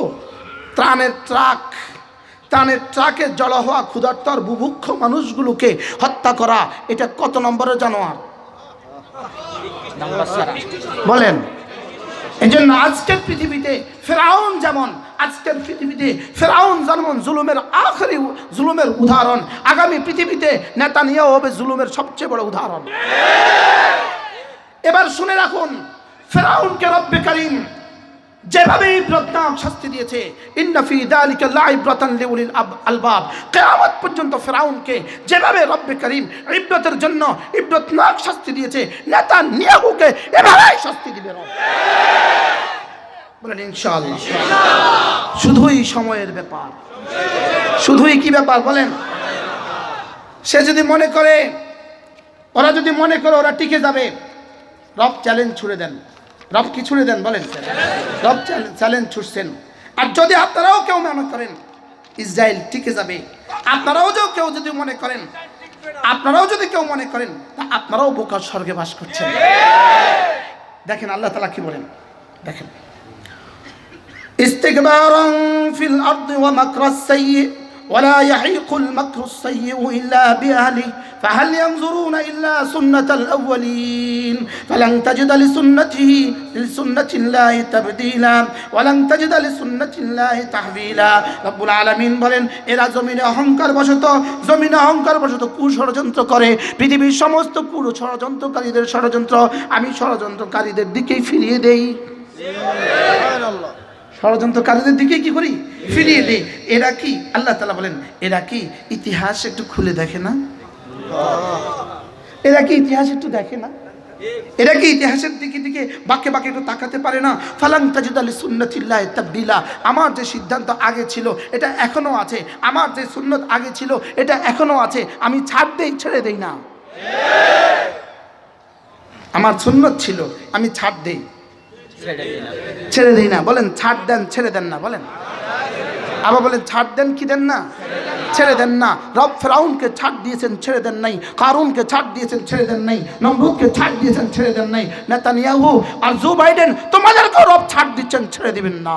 A: ত্রাণের ট্রাকে জড়ো হওয়া ক্ষুধার্ত আর বুভুক্ষ মানুষগুলোকে হত্যা করা, এটা কত নম্বরের জানোয়ার বলেন? এই জন্য আজকের পৃথিবীতে ফেরাউন যেমন জুলুমের আখেরি জুলুমের উদাহরণ, আগামী পৃথিবীতে নেতানিয়াহু হবে জুলুমের সবচেয়ে বড় উদাহরণ। এবার শুনে রাখুন, ফেরাউনকে রব্বে করিম যেভাবে ইবরতনাক শাস্তি দিয়েছে, ইন্না ফি যালিকা লাইব্রাতান লিউলিল আলবাব, কিয়ামত পর্যন্ত ফেরাউনকে যেভাবে রব্বে করিম ইবরতের জন্য ইবরতনাক শাস্তি দিয়েছে, নেতানিয়াহুকে এভাবেই শাস্তি দিবে রব। বলেন ইনশাআল্লাহ। শুধুই সময়ের ব্যাপার। শুধুই কি ব্যাপার বলেন? সে যদি মনে করে, ওরা যদি মনে করে ওরা টিকে যাবে, রব চ্যালেঞ্জ ছুড়ে দেন। রব কি ছুড়ে দেন বলেন? রব চ্যালেঞ্জ ছুড়ছেন আর যদি আপনারাও কেউ মনে করেন ইসরায়েল টিকে যাবে, আপনারাও কেউ যদি মনে করেন, আপনারাও যদি কেউ মনে করেন, তা আপনারাও বোকার স্বর্গে বাস করছেন। দেখেন আল্লাহ তাআলা কি বলেন, দেখেন ইস্তিকবারান ফিল আরদি ওয়া মাকরাস সাইয়্যি ولا يحيق المكر السيء إلا بأهله فهل ينظرون إلا سنة الأولين فلن تجد لسنة الله تبديلا ولن تجد لسنة الله تحويلا رب العالمين বলেন এরা জমিনে অহংকার বশত কুষড়যন্ত্র করে, পৃথিবীর সমস্ত ষড়যন্ত্রকারীদের ষড়যন্ত্র আমি ষড়যন্ত্রকারীদের দিকেই ফিরিয়ে দেই। সুবহানাল্লাহ। ষড়যন্ত্রকারীদের দিকে কি করি? ফিরিয়ে দেই। এরা কি, আল্লাহ তাআলা বলেন এরা কি ইতিহাস একটু খুলে দেখে না? এরা কি ইতিহাস একটু দেখে না? এরা কি ইতিহাসের দিকে বাঁকে একটু তাকাতে পারে না? ফালান তাজিদা লিসুন্নাতিল্লাহি তাবদীলা, আমার যে সিদ্ধান্ত আগে ছিল এটা এখনো আছে, আমার যে সুন্নত আগে ছিল এটা এখনো আছে, আমি ছেড়ে দেই না। আমার সুন্নত ছিল, আমি ছেড়ে দেই না। বলেন ছাড় দেন, ছেড়ে দেন না? বলেন আবার বলেন ছাড় দেন কি দেন না? ছেড়ে দেন না। রব ফেরাউনকে ছাড় দিয়েছেন, ছেড়ে দেন নাই। কারুনকে ছাড় দিয়েছেন, ছেড়ে দেন নাই। নমরুদকে ছাড় দিয়েছেন, ছেড়ে দেন নাই। নেতানিয়াহু আর জো বাইডেন তোমাদেরকেও রব ছাড় দিচ্ছেন, ছেড়ে দিবেন না।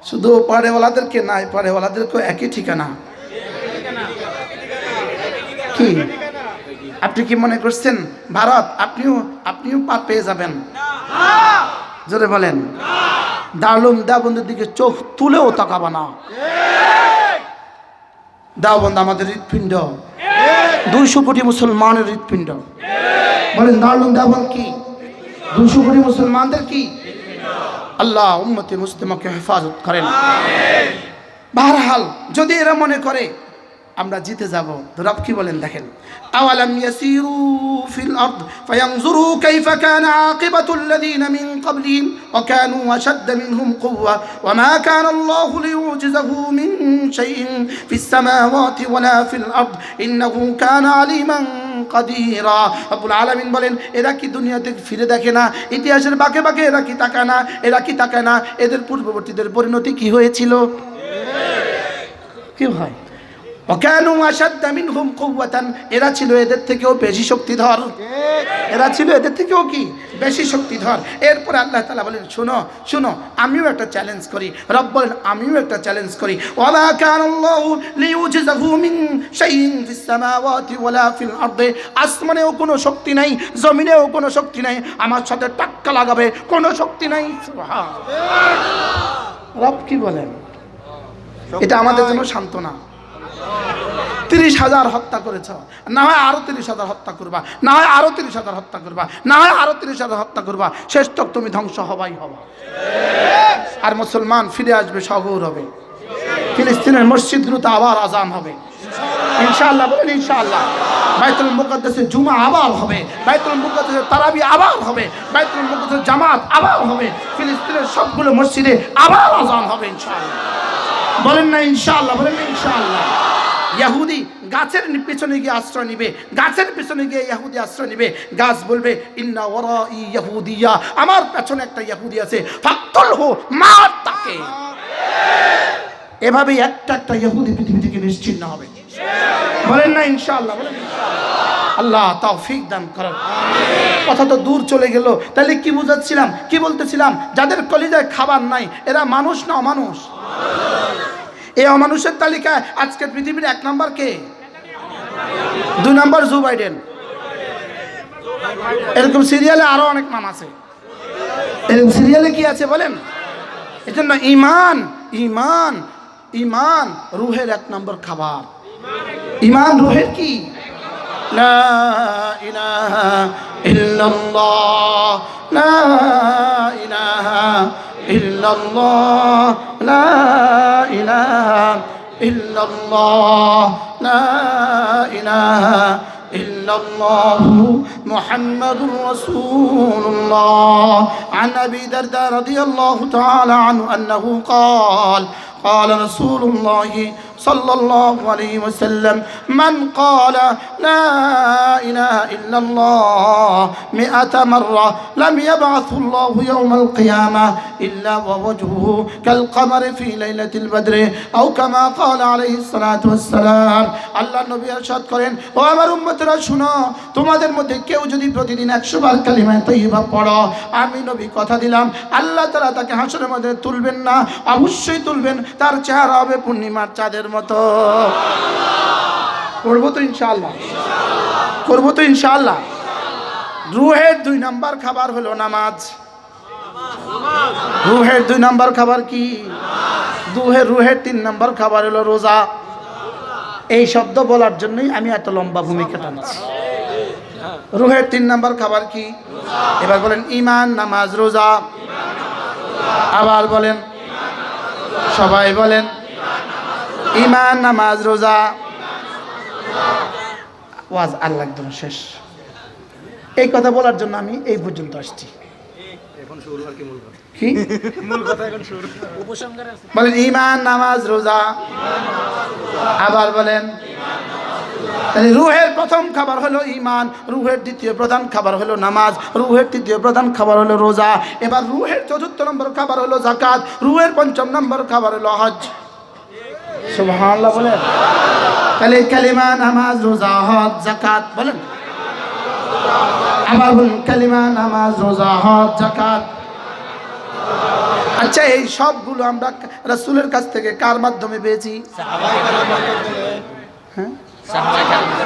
A: শুধু পারেওয়ালাদেরকে নাই, পারেওয়ালাদেরকেও একই ঠিকানা। কি আপনি কি মনে করছেন ভারত আপনিও পার পেয়ে যাবেন? জোরে বলেন। দারুম দেওবন্দের দিকে চোখ তুলেও তাকাবা না। দেওবন্দ আমাদের হৃৎপিণ্ড, 200 কোটি মুসলমানের হৃৎপিণ্ড। বলেন দারুম দেওবন্দ কি 200 কোটি মুসলমানদের কি? আল্লাহ উম্মতে মুসলিমাকে হেফাজত করেন। বাহরহাল যদি এরা মনে করে আমরা জিতে যাব, তো রব কি বলেন দেখেন, আওয়ালাম ইয়াসিরু ফিল আরদ ফায়ানজুরু কাইফা কানা আকিবাতুল্লাযীনা মিন ক্বাবলিহিম ওয়া কানু আশাদ্দা মিনহুম কুওয়া ওয়া মা কানা আল্লাহু লিইউজিজাহু মিন শাইইন ফিস সামাওয়াতি ওয়ালা ফিল আরদ ইন্নাহু কানা আলিমান কাদিরা। রব্বুল আলামিন বলেন এরা কি দুনিয়াতে ফিরে দেখে না? ইতিহাসের বাঁকে এরা কি তাকায় না? এদের পূর্ববর্তীদের পরিণতি কি হয়েছিল? কি হয়? ওয়াকানু আশাদ্দা মিনহুম কুওয়াতান, এরা ছিল এদের থেকেও বেশি শক্তিধর। এরা ছিল এদের থেকেও কি বেশি শক্তিধর। এরপর আল্লাহ তাআলা বলেন শুনো আমিও একটা চ্যালেঞ্জ করি। রব বলেন আমিও একটা চ্যালেঞ্জ করি। ওয়ামা কানাল্লাহু লিইউজিজাহু মিন শাইইন ফিস সামাওয়াতি ওয়ালা ফিল আরদি, আসমানেও কোনো শক্তি নাই, জমিনেও কোনো শক্তি নাই আমার সাথে টাক্কা লাগাবে কোনো শক্তি নাই। সুবহানাল্লাহ। রব কি বলেন? এটা আমাদের জন্য সান্ত্বনা। 30,000 হত্যা করেছ, না হয় আরো 30,000 হত্যা করবা, না হয় আরো 30,000 হত্যা করবা, না হয় আরো 30,000 হত্যা করবা, শেষ তক তুমি ধ্বংস হবাই হবা। আর মুসলমান ফিরে আসবে সগৌরবে। ফিলিস্তিনের মসজিদগুলোতে আবার আজান হবে ইনশাআল্লাহ। বলেন ইনশাআল্লাহ। বাইতুল মুকাদ্দাসে জুমা আবার হবে, বাইতুল মুকাদ্দাসে তারাবি আবার হবে, বাইতুল মুকাদ্দাসে জামাত আবার হবে, ফিলিস্তিনের সবগুলো মসজিদে আবার আজান হবে ইনশাআল্লাহ। বলেন না ইনশাআল্লাহ? বলেন না ইনশাআল্লাহ। ইহুদি গাছের পিছনে গিয়ে আশ্রয় নিবে, গাছের পিছনে গিয়ে ইহুদি আশ্রয় নিবে। গাছ বলবে ইন্না ওয়ারাই ইহুদিয়া, আমার পেছনে একটা ইহুদি আছে, ফাকতুলহু, মার তাকে। এভাবেই একটা ইহুদি পৃথিবী থেকে নিশ্চিহ্ন হবে। বলেন না ইনশাআল্লাহ? বলেন ইনশাআল্লাহ। আল্লাহ তৌফিক দান করেন। কথা তো দূর চলে গেল। তাহলে কি বুঝাচ্ছিলাম, কি বলতেছিলাম? যাদের কলিজায় খাবার নাই এরা মানুষ না অমানুষ? এই অমানুষের তালিকায় আজকের পৃথিবীর 1 নম্বর কে? 2 নম্বর জো বাইডেন। এরকম সিরিয়ালে আরো অনেক নাম আছে। এরকম সিরিয়ালে কি আছে বলেন? এজন্য ঈমান রূহের 1 নম্বর খাবার। ঈমান রূহের কি? লা ইলাহা ইল্লাল্লাহ, লা ইলাহা ইল্লাল্লাহ, লা ইলাহা ইল্লাল্লাহ, লা ইলাহা ইল্লাল্লাহু মুহাম্মাদুর রাসূলুল্লাহ। عن أبي الدرداء رضي الله تعالى عنه أنه قال قال رسول الله সাল্লাল্লাহু আলাইহি ওয়াসাল্লাম মান ক্বালা লা ইলাহা ইল্লাল্লাহ মিআতা মাররা লাম ইয়াবআথুল্লাহু ইয়াওমাল কিয়ামাহ ইল্লা ওয়া ওয়াজহুহু কাল কমারি ফি লাইলাতিল বদর আও কামা ক্বালা আলাইহিস সালাতু ওয়াস সালাম। আল্লাহ নবী ইরশাদ করেন, ও আমার উম্মতরা শুনো, তোমাদের মধ্যে কেউ যদি প্রতিদিন 100 বার কালিমা তাইয়্যিবা পড়ো, আমি নবী কথা দিলাম আল্লাহ তাআলা তাকে হাসরের মধ্যে তুলবেন না, অবশ্যই তুলবেন, তার চেহারা হবে পূর্ণিমার চাঁদের মতো। করবো তো ইনশাআল্লাহ, করবো তো ইনশাআল্লাহ। রুহের 2 নাম্বার খাবার হলো নামাজ। রুহের 2 নাম্বার খাবার কি? রুহের 3 নাম্বার খাবার হলো রোজা। এই শব্দ বলার জন্যই আমি এত লম্বা ভূমিকা টানছি। রুহের 3 নাম্বার খাবার কি? এবার বলেন ঈমান, নামাজ, রোজা। আবার বলেন, সবাই বলেন ঈমান, নামাজ, রোজা। ওয়াজ আল্লাহ একদম শেষ। এই কথা বলার জন্য আমি এই পর্যন্ত আসছি। কি বলেন? ঈমান, নামাজ, রোজা। আবার বলেন। তাহলে রুহের প্রথম খাবার হলো ঈমান, রুহের দ্বিতীয় প্রধান খাবার হলো নামাজ, রুহের তৃতীয় প্রধান খাবার হলো রোজা। এবার রুহের 4র্থ নম্বর খাবার হলো যাকাত, রুহের 5ম নম্বর খাবার হলো হজ। সুবহানাল্লাহ বলেন। তাহলে কালিমা, নামাজ, রোজা, হজ, যাকাত বলেন। আবার বলেন কালিমা, নামাজ, রোজা, হজ, যাকাত। আচ্ছা, এই সবগুলো আমরা রাসূলের কাছ থেকে কার মাধ্যমে পেয়েছি? হ্যাঁ,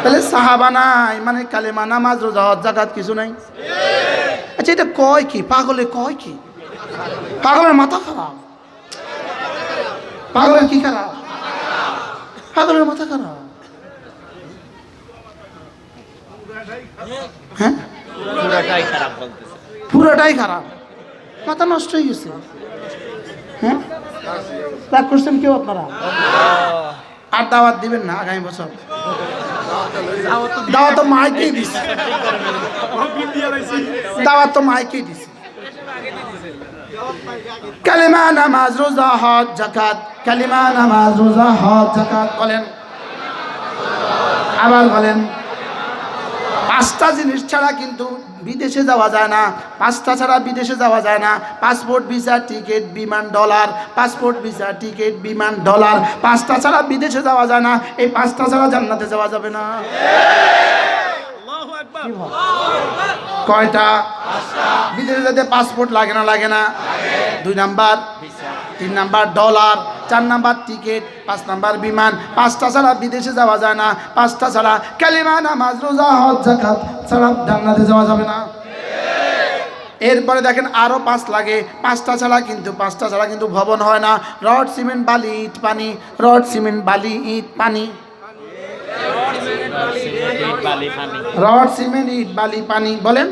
A: তাহলে সাহাবা নাই মানে কালেমা, নামাজ, রোজা, হজ, যাকাত কিছু নাই? আচ্ছা, এটা কয় কি? পাগলে কয় কি? পাগলের মাথা খারাপ। পাগলের কি খারাপ? পাগলের মাথা খারাপ। হ্যাঁ,
B: পুরোটাই খারাপ বলতেছে।
A: পুরোটাই খারাপ, মাথা নষ্ট হয়ে গেছে। হ্যাঁ, রাগ করছেন কেউ আপনারা? আর দাওয়াত দিবেন না আগামী বছর? দাওয়াত তো মাইকেই দিছে, দাওয়াত তো মাইকেই দিছে। কালিমা, নামাজ, রোজা, হজ, যাকাত। কালিমা, নামাজ, রোজা, হজ, যাকাত বলেন। আবার বলেন। 5টা জিনিস ছাড়া কিন্তু বিদেশে যাওয়া যায় না। 5টা ছাড়া বিদেশে যাওয়া যায় না। পাসপোর্ট, ভিসা, টিকিট, বিমান, ডলার। পাসপোর্ট, ভিসা, টিকিট, বিমান, ডলার। 5টা ছাড়া বিদেশে যাওয়া যায় না। এই 5টা ছাড়া জান্নাতে যাওয়া যাবে না। কয়টা? বিদেশে যেতে পাসপোর্ট লাগে না? লাগে না। 2 number, 3 number dollar, 4 number ticket, 5 number বিমান। 5টা ছাড়া বিদেশে যাওয়া যায় না। 5টা ছাড়া কালিমা, নামাজ, রোজা, হজ, যাকাত ছাড়া জান্নাতে যাওয়া যাবে না। এরপরে দেখেন আরো 5 লাগে। 5টা ছাড়া কিন্তু ভবন হয় না। রড, সিমেন্ট, বালি, ইট, পানি। রড, সিমেন্ট, বালি, ইট, পানি। রড, সিমেন্ট, ইট, বালি, পানি বলেন।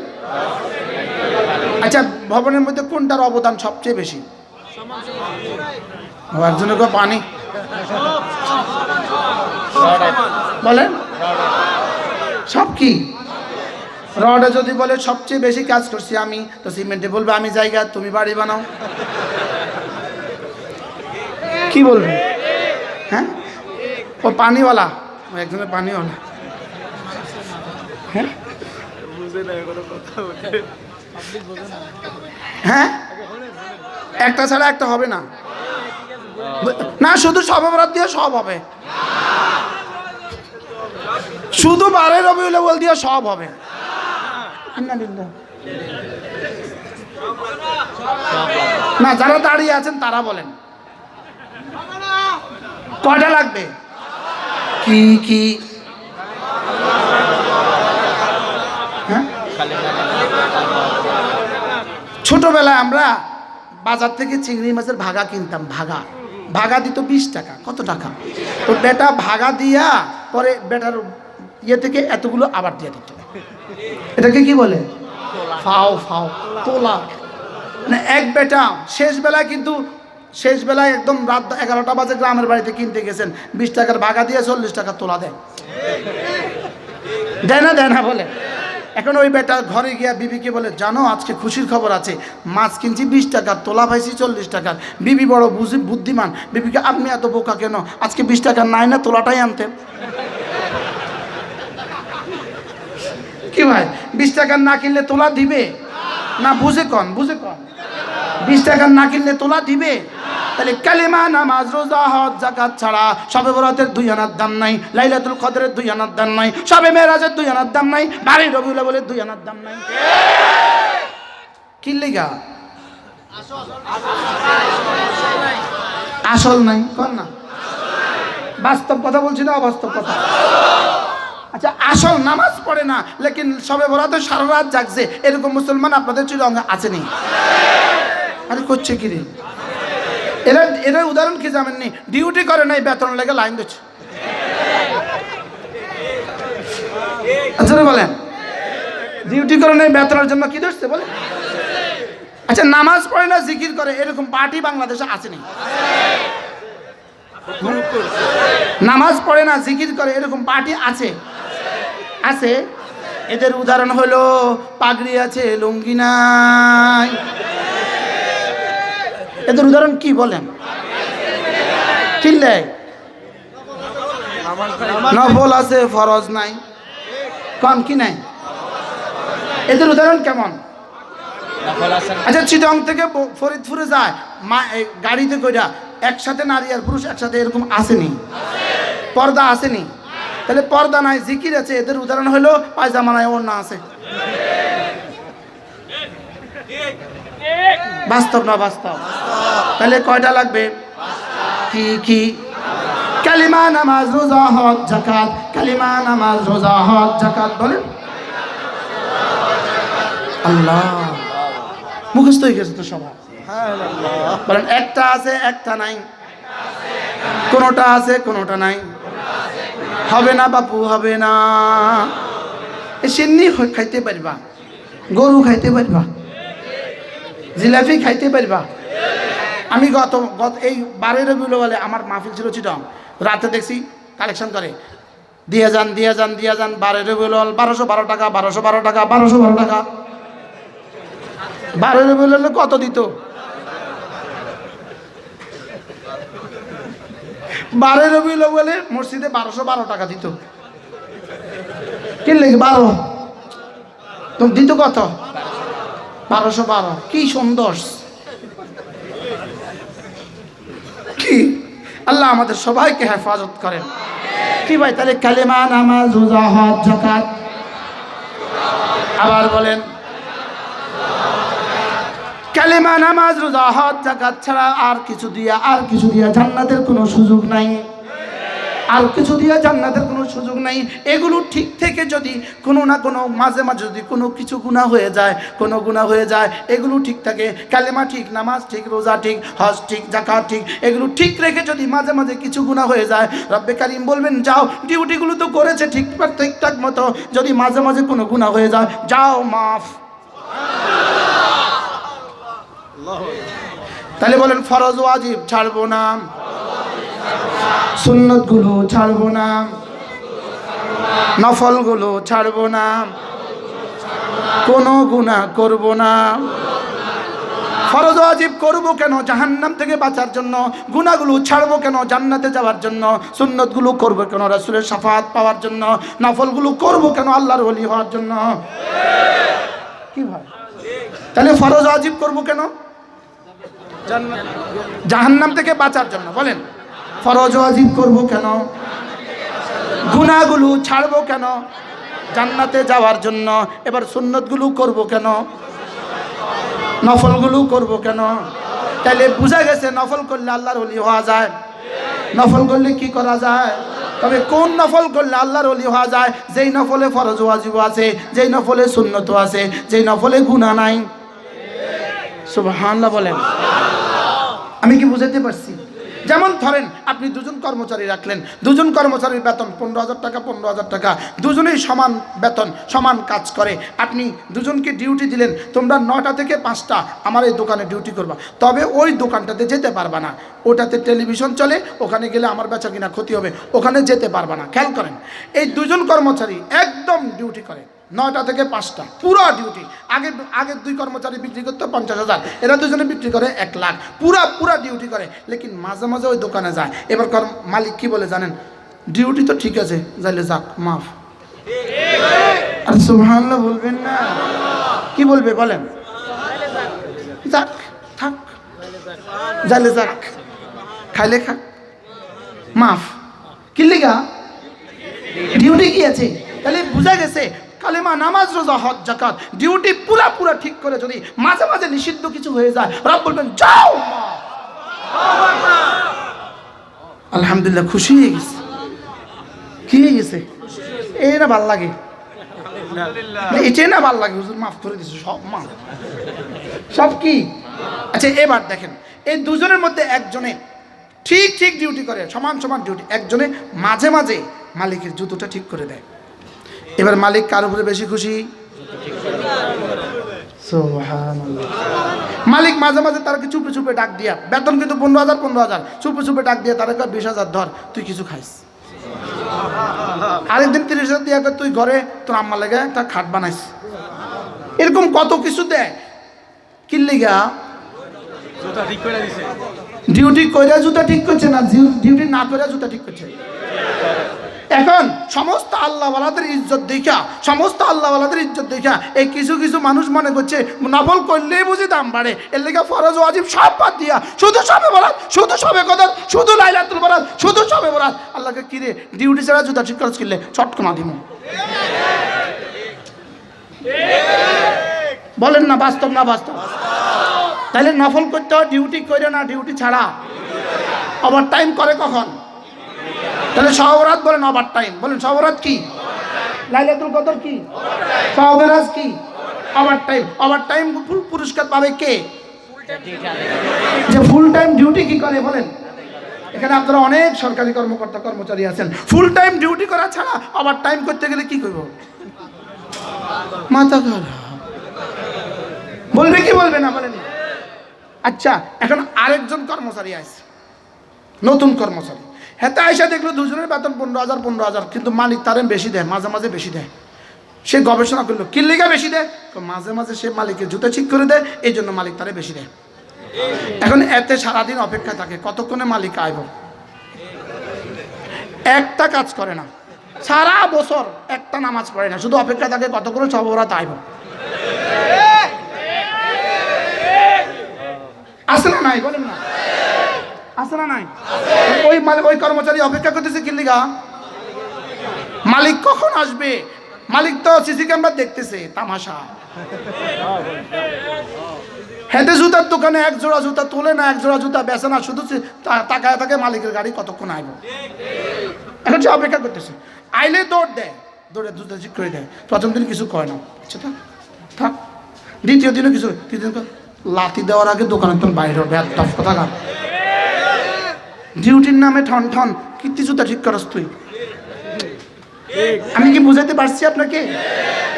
A: আচ্ছা, ভবনের মধ্যে কোনটার অবদান সবচেয়ে বেশি? একজনের পানি বলেন। সব কি? রডে যদি বলে সবচেয়ে বেশি কাজ করছি আমি, তো সিমেন্টে বলবে আমি জায়গা, তুমি বাড়ি বানাও। কি বলবে? হ্যাঁ, ও পানিওয়ালা, একজনের পানিওয়ালা। হ্যাঁ, হ্যাঁ, একটা ছাড়া একটা হবে না। না, শুধু সব অপরাধ দিয়ে সব হবে, শুধু 12 রবিউল আউয়াল দিয়ে সব হবে। না, যারা দাঁড়িয়ে আছেন তারা বলেন কয়টা লাগবে? কি কি? হ্যাঁ, ছোটবেলায় আমরা বাজার থেকে চিংড়ি মাছের ভাগা কিনতাম। ভাগা দিত 20 টাকা। কত টাকা? তো বেটা ভাগা দিয়া পরে বেটার ইয়ে থেকে এতগুলো আবার দিয়ে দিত। এটাকে কি বলে? ফাও, তোলা। মানে এক বেটা শেষ বেলায় একদম রাত 11টা বাজে গ্রামের বাড়িতে কিনতে গেছেন, 20 টাকার ভাগা দিয়ে 40 টাকা তোলা দেয় না বলে? এখন ওই বেটা ঘরে গিয়া বিবিকে বলে, জানো আজকে খুশির খবর আছে, মাছ কিনছি 20 টাকার, তোলা পাইছি 40 টাকার। বিবি বড় বুদ্ধিমান, বিবিকে, আপনি এত বোকা কেন, আজকে 20 টাকার নাই না, তোলাটাই আনতেন। কি ভাই, 20 টাকার না কিনলে তোলা দিবে না? বুঝে কন 20 টাকার না কিনলে তোলা দিবে? তাহলে কালেমা, নামাজ, রোজা, হজ, যাকাত ছাড়া শবে বরাতের 2 আনার দাম নাই, লাইলাতুল কদরের 2 আনার দাম নাই, শবে মেরাজের 2 আনার দাম নাই, 12 রবিউল আউয়ালের 2 আনার দাম নাই। কি লিগা? আসল নাই, কোন না? বাস্তব কথা বলছি না অবাস্তব কথা? আচ্ছা, আসল নামাজ পড়ে না, লেকিন শবে বরাতে সারা রাত জাগছে, এরকম মুসলমান আপনাদের চিরঙ্গে আছে নি? আরে করছে কি রে এরা উদাহরণ কি জানেননি? ডিউটি করে নাই, বেতন লেগে লাইন দিচ্ছে। আচ্ছা বলেন, ডিউটি করে নাই, বেতনের জন্য কি ধরছে বলে? আচ্ছা, নামাজ পড়ে না, জিকির করে, এরকম পার্টি বাংলাদেশে আছে নি? নামাজ পড়ে না, জিকির করে, এরকম পার্টি আছে? আছে। এদের উদাহরণ হলো পাগড়ি আছে, লুঙ্গি নাই। এদের উদাহরণ কি বলেন? কিনলে নফল আছে, ফরজ নাই, কম কি নাই? এদের উদাহরণ কেমন? আচ্ছা, চিটং থেকে ফরিদপুরে যায় গাড়িতে কইরা, একসাথে নারী আর পুরুষ একসাথে, এরকম আসেনি? পর্দা আসেনি? তাহলে পর্দা নাই, জিকির আছে, এদের উদাহরণ হলো পায়জামা নাই, ওড়না আছে। বাস্তব না বাস্তব? তাহলে কয়টা লাগবে? কি? কালিমা, নামাজ, রোজা, হজ, যাকাত। কালিমা, নামাজ, রোজা, হজ, যাকাত বলেন। আল্লাহ, মুখস্থ হয়ে গেছে তো সবার। বলেন, একটা আছে, একটা নাই, কোনোটা আছে, কোনোটা নাই। হবে না বাপু, হবে না। সিন্নি খাইতে পারবা, গরু খাইতে পারবা, জিলাপি খাইতে পারবা। আমি গত এই 12 রবিউল আউয়ালে আমার মাহফিল ছিল চিটং, রাতে দেখছি কালেকশন করে, দিয়ে যান 12 রবিউল আউয়াল 1212 টাকা, 1212 টাকা, 1212 টাকা। 12 রবিউল আউয়ালে কত দিত? 12 রবিউল আউয়ালে মসজিদে 1212 টাকা দিত। কিনলে 12 তুমি দিত কত? 1212। কি সুন্দর! কি আল্লাহ আমাদের সবাইকে হেফাজত করেন। কি ভাই, তাহলে কালেমা, নামাজ, রোজা, হজ, যাকাত। আবার বলেন, কালেমা, নামাজ, রোজা, হজ, যাকাত ছাড়া আর কিছু দিয়া জান্নাতের কোনো সুযোগ নাই। আর কিছু দিয়ে জান্নাতের কোনো সুযোগ নাই। এগুলো ঠিক থেকে যদি কোনো না কোনো মাঝে যদি কোনো কিছু গুনাহ হয়ে যায়, এগুলো ঠিক থাকে, কালেমা ঠিক, নামাজ ঠিক, রোজা ঠিক, হজ ঠিক, যাকাত ঠিক, এগুলো ঠিক রেখে যদি মাঝে কিছু গুনাহ হয়ে যায়, রব্বে কারিম বলবেন, যাও, ডিউটিগুলো তো করেছে ঠিকঠাক মতো, যদি মাঝে কোনো গুনাহ হয়ে যায়, যাও, মাফ। তাহলে বলেন, ফরজ ওয়াজিব ছাড়বো না, সুন্নতগুলো ছাড়বো না, নফলগুলো ছাড়বো না, কোনো গুনাহ করব না। ফরজ ওয়াজিব করবো কেন? জাহান্নাম থেকে বাঁচার জন্য। গুনাহগুলো ছাড়বো কেন? জান্নাতে যাওয়ার জন্য। সুন্নতগুলো করবো কেন? রাসূলের শাফাআত পাওয়ার জন্য। নফলগুলো করবো কেন? আল্লাহর ওলি হওয়ার জন্য। কি ভাই, তাহলে ফরজ ওয়াজিব করবো কেন? জাহান্নাম থেকে বাঁচার জন্য। বলেন, ফরজ ওয়াজিব করবো কেন? গুনাহগুলো ছাড়বো কেন? জান্নাতে যাওয়ার জন্য। এবার সুন্নতগুলো করবো কেন? নফলগুলো করবো কেন? তাহলে বুঝা গেছে নফল করলে আল্লাহর ওলি হওয়া যায়। নফল করলে কি করা যায়? তবে কোন নফল করলে আল্লাহর ওলি হওয়া যায়? যেই নফলে ফরজ ওয়াজিব আছে, যেই নফলে সুন্নত আছে, যেই নফলে গুনাহ নাই। সুবহানাল্লাহ বলেন। আমি কি বুঝাতে পারছি? যেমন ধরেন, আপনি দুজন কর্মচারী রাখলেন, দুজন কর্মচারীর বেতন 15,000 টাকা, 15,000 টাকা, দুজনেই সমান বেতন, সমান কাজ করে। আপনি দুজনকে ডিউটি দিলেন, তোমরা 9টা থেকে 5টা আমার এই দোকানে ডিউটি করবা, তবে ওই দোকানটাতে যেতে পারবা না, ওটাতে টেলিভিশন চলে, ওখানে গেলে আমার বেচা কিনা ক্ষতি হবে, ওখানে যেতে পারবা না। খেয়াল করেন, এই দুজন কর্মচারী একদম ডিউটি করে, 9টা থেকে 5টা পুরো ডিউটি। আগে 2 কর্মচারী বিক্রি করতে 50,000, এরা দুজনে বিক্রি করে 1 লাখ, পুরা ডিউটি করে। লেকিন মাঝে মাঝে ওই দোকানে যায়। এবার মালিক কি বলে জানেন? ডিউটি তো ঠিক আছে, যাইলে যাক, মাফ। আর সুবহানাল্লাহ বলবেন না? কি বলবে বলেন? যাক, থাক, যাইলে যাক, খাইলে খাক, মাফ। কি লিগা? ডিউটি কি আছে? তাহলে বুঝা গেছে কালেমা, নামাজ, রোজা, হজ, যাকাত, ডিউটি পুরা ঠিক করে যদি মাঝে মাঝে নিষিদ্ধ কিছু হয়ে যায়, রব বলবেন যাও। আলহামদুলিল্লাহ, খুশি হয়ে গেছে। কি হয়ে গেছে? এই না ভাল লাগে, এটাই না ভাল লাগে, হুজুর মাফ করে দিছে, সব মাফ, সব কি। আচ্ছা এবার দেখেন, এই দুজনের মধ্যে একজনে ঠিক ডিউটি করে, সমান ডিউটি, একজনে মাঝে মাঝে মালিকের জুতোটা ঠিক করে দেয়। এবার মালিক কার উপরে বেশি খুশি? সুবহানাল্লাহ। মালিক মাঝে মাঝে তারকে চুপে ডাক দিয়া, বেতন কিন্তু 15,000 চুপে ডাক দিয়া তারা 20,000 ধর, তুই কিছু খাইস। আরেকদিন 30,000 দিয়া তুই ঘরে তোর আম্মা লেগে একটা খাট বানাইস। এরকম কত কিছু দেয়। কি লিগা? ডিউটি কইরা জুতা ঠিক করছে না, ডিউটি না কইরা জুতা ঠিক করছে। এখন সমস্ত আল্লাহওয়ালাদের ইজ্জত দেখা এই কিছু মানুষ মনে করছে নফল করলেই বুঝি দাম বাড়ে, এর লেগে ফরজ ওয়াজিব সব বাদ দিয়া শুধু সবে বরাত, শুধু সবে কদর, শুধু লাইলাতুল বরাত, শুধু সবে বরাত। আল্লাহকে কিরে ডিউটি ছাড়া জুতা ঠিক খরচ করলে চটকনা দিব। বলেন না বাস্তব না বাস্তব? তাহলে নফল করতে হয় ডিউটি করে না, ডিউটি ছাড়া। ওভার টাইম করে কখন? তাহলে সহবরাত বলেন ওভার টাইম, বলেন সহবরাত কি? লাইলাতুল কদর কি? সহবরাত কি? ওভার টাইম পুরস্কার পাবে কে? যে ফুল টাইম ডিউটি কি করে বলেন? এখানে আপনারা অনেক সরকারি কর্মচারী আছেন, ফুল টাইম ডিউটি করা ছাড়া ওভার টাইম করতে গেলে কি করব? মাথা খারাপ। বলবে কি বলবে না বলেন? আচ্ছা এখন আরেকজন কর্মচারী আছে, নতুন কর্মচারী, হেতে আইসা দেখলো দুজনের বেতন 15,000, কিন্তু মালিক তারে বেশি দেয়, মাঝে মাঝে বেশি দেয়। সে গবেষণা করলো কি লিগা বেশি দেয়, মাঝে মাঝে সে মালিকের জুতা ঠিক করে দেয়, এই জন্য মালিক তারে বেশি দেয়। এখন এতে সারাদিন অপেক্ষা থাকে কতক্ষণে মালিক আইব। একটা কাজ করে না, সারা বছর একটা নামাজ পড়ে না, শুধু অপেক্ষা থাকে কতক্ষণে সবরাত আইব। আছে না নাই বলেন না? আছে না নাই? ওই কর্মচারী অপেক্ষা করতেছে কি লিগা? মালিক কখন আসবে। মালিক তো সিসি ক্যামেরা দেখতেছে, তামাশা। হেঁটে জুতার দোকানে 1 জোড়া জুতা তোলে না, 1 জোড়া জুতা বেচে না, শুধু তাকায় থাকে মালিকের গাড়ি কতক্ষণ আইব। এখন সে অপেক্ষা করতেছে, আইলে দৌড় দেয়, দৌড়ে জুতা ঠিক করে দেয়। প্রথম দিন কিছু কয় না, আচ্ছা থাক। দ্বিতীয় দিনও কিছু, তৃতীয় দিন লাথি দেওয়ার আগে দোকান একদম বাইরে হবে, আর টফ কথা কার। ডিউটির নামে ঠন কীর্তি জুতা ঠিক করস তুই। আমি কি বুঝাতে পারছি আপনাকে?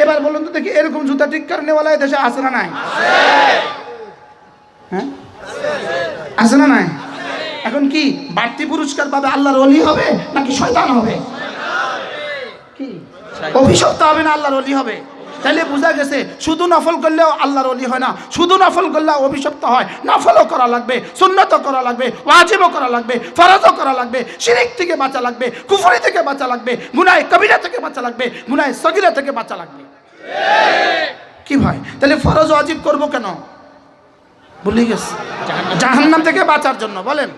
A: এবার বলুন তো দেখি, এরকম জুতা ঠিক করেওয়ালা দেশে আছে না নাই? হ্যাঁ আছে না নাই? এখন কি বাড়তি পুরস্কার পাবে? আল্লাহর ওলি হবে নাকি শয়তান হবে? কি অভিশপ্ত হবে না আল্লাহর ওলি হবে? তাহলে বোঝা গেছে শুধু নফল করলেও আল্লাহর ওলি হয় না, শুধু নফল করলে অভিশপ্ত হয়। নফলও করা লাগবে, সুন্নতও করা লাগবে, ওয়াজিবও করা লাগবে, ফরজও করা লাগবে, শিরক থেকে বাঁচা লাগবে, কুফরি থেকে বাঁচা লাগবে, গুনাহে কবিরা থেকে বাঁচা লাগবে, গুনাহে সগীরা থেকে বাঁচা লাগবে। কি ভাই তাহলে ফরজ ওয়াজিব করব কেন? ভুলে গেছে, জাহান্নাম থেকে বাঁচার জন্য। বলেন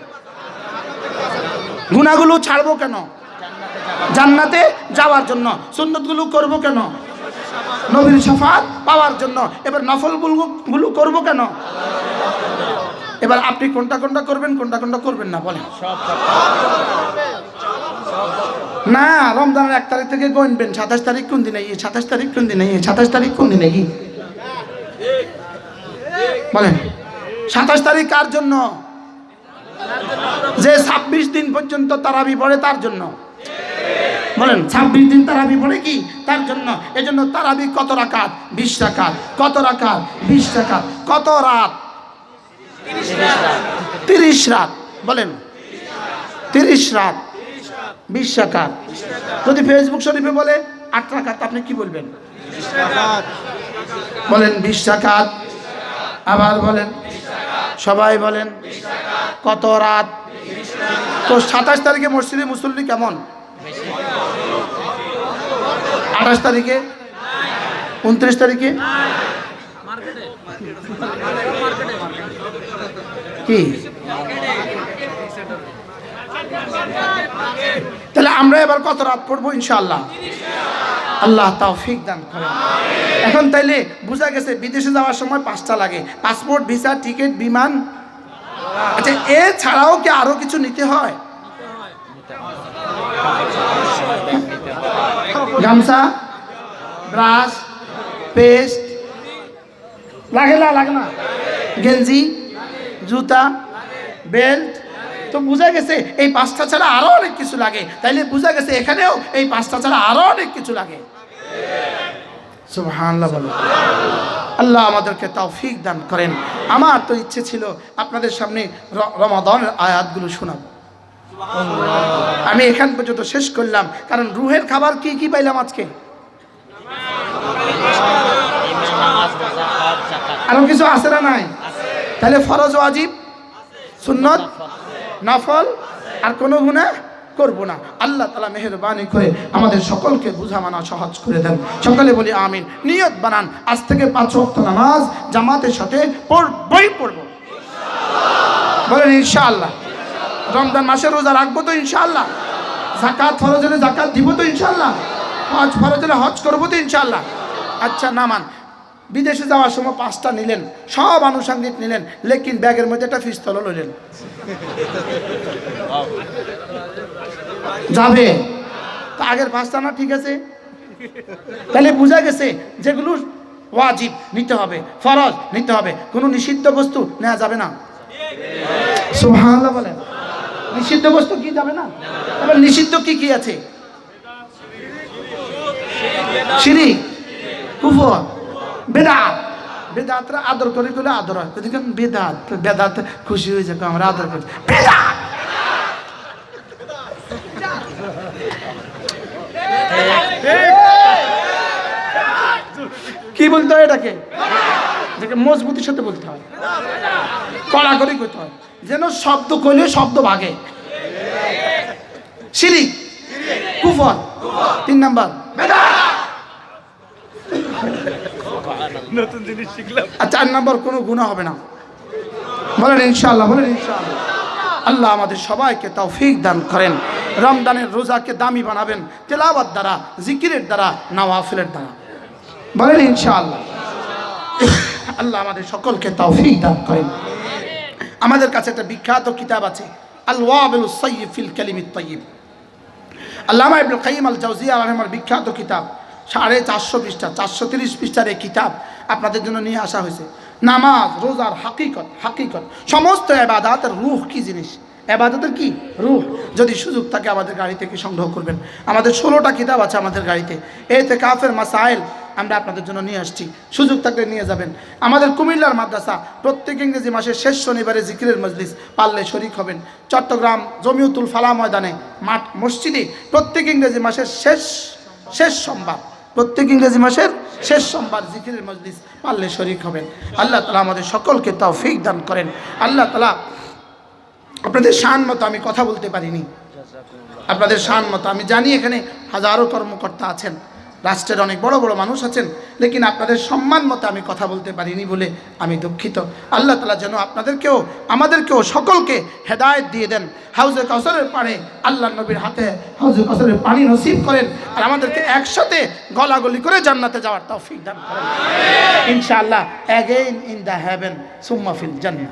A: গুনাহগুলো ছাড়বো কেন? জান্নাতে যাওয়ার জন্য। সুন্নতগুলো করব কেন? নবীর শাফাত পাওয়ার জন্য। এবার নফলগুলো করব কেন? এবার আপনি কোনটা করবেন, কোনটা করবেন না বলেন? না, রমজানের 1 তারিখ থেকে গণবেন 27 তারিখ কোন দিনে, 27 তারিখ কোন দিনে, 27 তারিখ কোন দিনে কি বলেন? 27 তারিখ কার জন্য? যে 26 দিন পর্যন্ত তারাবি পড়ে তার জন্য। বলেন 26 দিন তারাবি পড়ে কি তার জন্য। এজন্য তারাবি কত রাকাত? 20 রাকাত। কত রাকাত? 20 রাকাত। কত রাত? 30 রাত। বলেন 30 রাত 20 রাকাত। যদি ফেসবুক শরীফে বলে 8 রাকাত, আপনি কি বলবেন? বলেন 20 রাকাত। আবার বলেন, সবাই বলেন কত রাত? তো 27 তারিখে মসজিদে মুসল্লি কেমন? 28 তারিখে, 29 তারিখে কি? তাহলে আমরা এবার কত রাত পড়বো ইনশাআল্লাহ? আল্লাহ তৌফিক দান করেন। এখন তাইলে বোঝা গেছে বিদেশে যাওয়ার সময় 5টা লাগে, পাসপোর্ট, ভিসা, টিকিট, বিমান। আচ্ছা, এছাড়াও কি আরো কিছু নিতে হয়? গামছা, ব্রাশ, পেস্ট লাগে না? লাগে না? গেঞ্জি, জুতা, বেল্ট। তো বোঝা গেছে এই 5টা ছাড়া আরো অনেক কিছু লাগে। তাইলে বোঝা গেছে এখানেও এই 5টা ছাড়া আরো অনেক কিছু লাগে। সুবহানাল্লাহ বলো। আল্লাহ আমাদেরকে তৌফিক দান করেন। আমার তো ইচ্ছে ছিল আপনাদের সামনে রমাদানের আয়াতগুলো শোনাবো। আমি এখান পর্যন্ত শেষ করলাম, কারণ রুহের খাবার কি কি পাইলাম আজকে? আরো কিছু আছে না নাই? তাহলে ফরজ, ওয়াজিব, সুন্নত, নফল, আর কোনো গুনাহ করব না। আল্লাহ তাআলা মেহেরবানি করে আমাদের সকলকে বুঝা মানা সহজ করে দেন। সকলে বলি আমিন। নিয়ত বানান, আজ থেকে 5 ওয়াক্ত নামাজ জামাতের সাথে পড়বই পড়ব ইনশাআল্লাহ। বলেন ইনশাআল্লাহ। রমজান মাসে রোজা রাখবো তো ইনশাআল্লাহ। যাকাত ফরজ হলে যাকাত দিব তো ইনশাআল্লাহ। হজ ফরজ হলে হজ করবো তো ইনশাআল্লাহ। আচ্ছা নামান, বিদেশে যাওয়ার সময় 5টা নিলেন, সব আনুষঙ্গিক নিলেন, লেকিন ব্যাগের মধ্যে একটা পিস্তলও লইলেন, যাবে? তা আগের 5টা না ঠিক আছে? তাহলে বোঝা গেছে যেগুলো ওয়াজিব নিতে হবে, ফরজ নিতে হবে, কোনো নিষিদ্ধ বস্তু নেওয়া যাবে না। সুবহানাল্লাহ বলেন। নিষিদ্ধ বস্তু কি যাবে না? এবার নিষিদ্ধ কি কি আছে? শিরক, কুফর, বেদাত। বেদাতরা আদর করে দিলে আদর হয়। দেখেন বেদাত, বেদাত খুশি হয়ে যাবে, আমরা আদর করি বেদাত। কি বলতে হয় এটাকে? মজবুতির সাথে বলতে হয়, কড়াকড়ি করতে হয়, যেন শব্দ কইলে শব্দ ভাগে। শিরক, কুফর, 3 নাম্বার বেদাত। নতুন জিনিস শিখলাম। আর 4 নাম্বার কোনো গুনাহ হবে না। বলেন ইনশাআল্লাহ। বলেন ইনশাআল্লাহ। আল্লাহ আমাদের সবাইকে তৌফিক দান করেন। রমজানের রোজাকে দামি বানাবেন তেলাওয়াত দ্বারা, জিকিরের দ্বারা, নওয়াফিলের দ্বারা। বলেন ইনশাআল্লাহ। আল্লাহ আমাদের সকলকে তৌফিক দান করেন। আমাদের কাছে একটা বিখ্যাত কিতাব আছে, আল ওয়াবিলুস সাইয়্যিব ফিল কালিমিত তাইয়্যিব। আল্লামা ইবনুল কাইয়্যিম আল জাওজিয়া রাহিমাহুল্লাহর বিখ্যাত কিতাব, 450 পৃষ্ঠা, 430 পৃষ্ঠার এই কিতাব আপনাদের জন্য নিয়ে আসা হয়েছে। নামাজ, রোজার হাকিকত, হাকিকত সমস্ত ইবাদতের রূহ কি জিনিস, ইবাদতের কি রূহ। যদি সুযোগ থাকে আমাদের গাড়ি থেকে সংগ্রহ করবেন। আমাদের 16টা কিতাব আছে আমাদের গাড়িতে। ইতিকাফের মাসাইল আমরা আপনাদের জন্য নিয়ে আসছি, সুযোগ থাকলে নিয়ে যাবেন। আমাদের কুমিল্লার মাদ্রাসা প্রত্যেক ইংরেজি মাসের শেষ শনিবারে জিকিরের মজলিস, পারলে শরীক হবেন। চট্টগ্রাম জমিয়তুল ফালাহ ময়দানে মাঠ মসজিদে প্রত্যেক ইংরেজি মাসের শেষ সোমবার, প্রত্যেক ইংরেজি মাসের শেষ সোমবার জিকিরের মজলিস, পারলে শরীক হবেন। আল্লাহ তাআলা আমাদের সকলকে তৌফিক দান করেন। আল্লাহ তাআলা আপনাদের শান মতো আমি কথা বলতে পারিনি, আপনাদের শান মতো আমি জানি এখানে হাজারো কর্মকর্তা আছেন, রাষ্ট্রের অনেক বড় বড় মানুষ আছেন, লেকিন আপনাদের সম্মান মতো আমি কথা বলতে পারিনি বলে আমি দুঃখিত। আল্লাহ তাআলা যেন আপনাদেরকেও আমাদেরকেও সকলকে হেদায়েত দিয়ে দেন। হাউজে কাউসারের পাড়ে আল্লাহ নবীর হাতে হাউজে কাউসারের পানি নসিব করেন, আর আমাদেরকে একসাথে গলাগলি করে জান্নাতে যাওয়ার তৌফিক দান করেন ইনশাআল্লাহ। অ্যাগেইন ইন দ্য হেভেন সুম্মা ফিল জান্নাহ।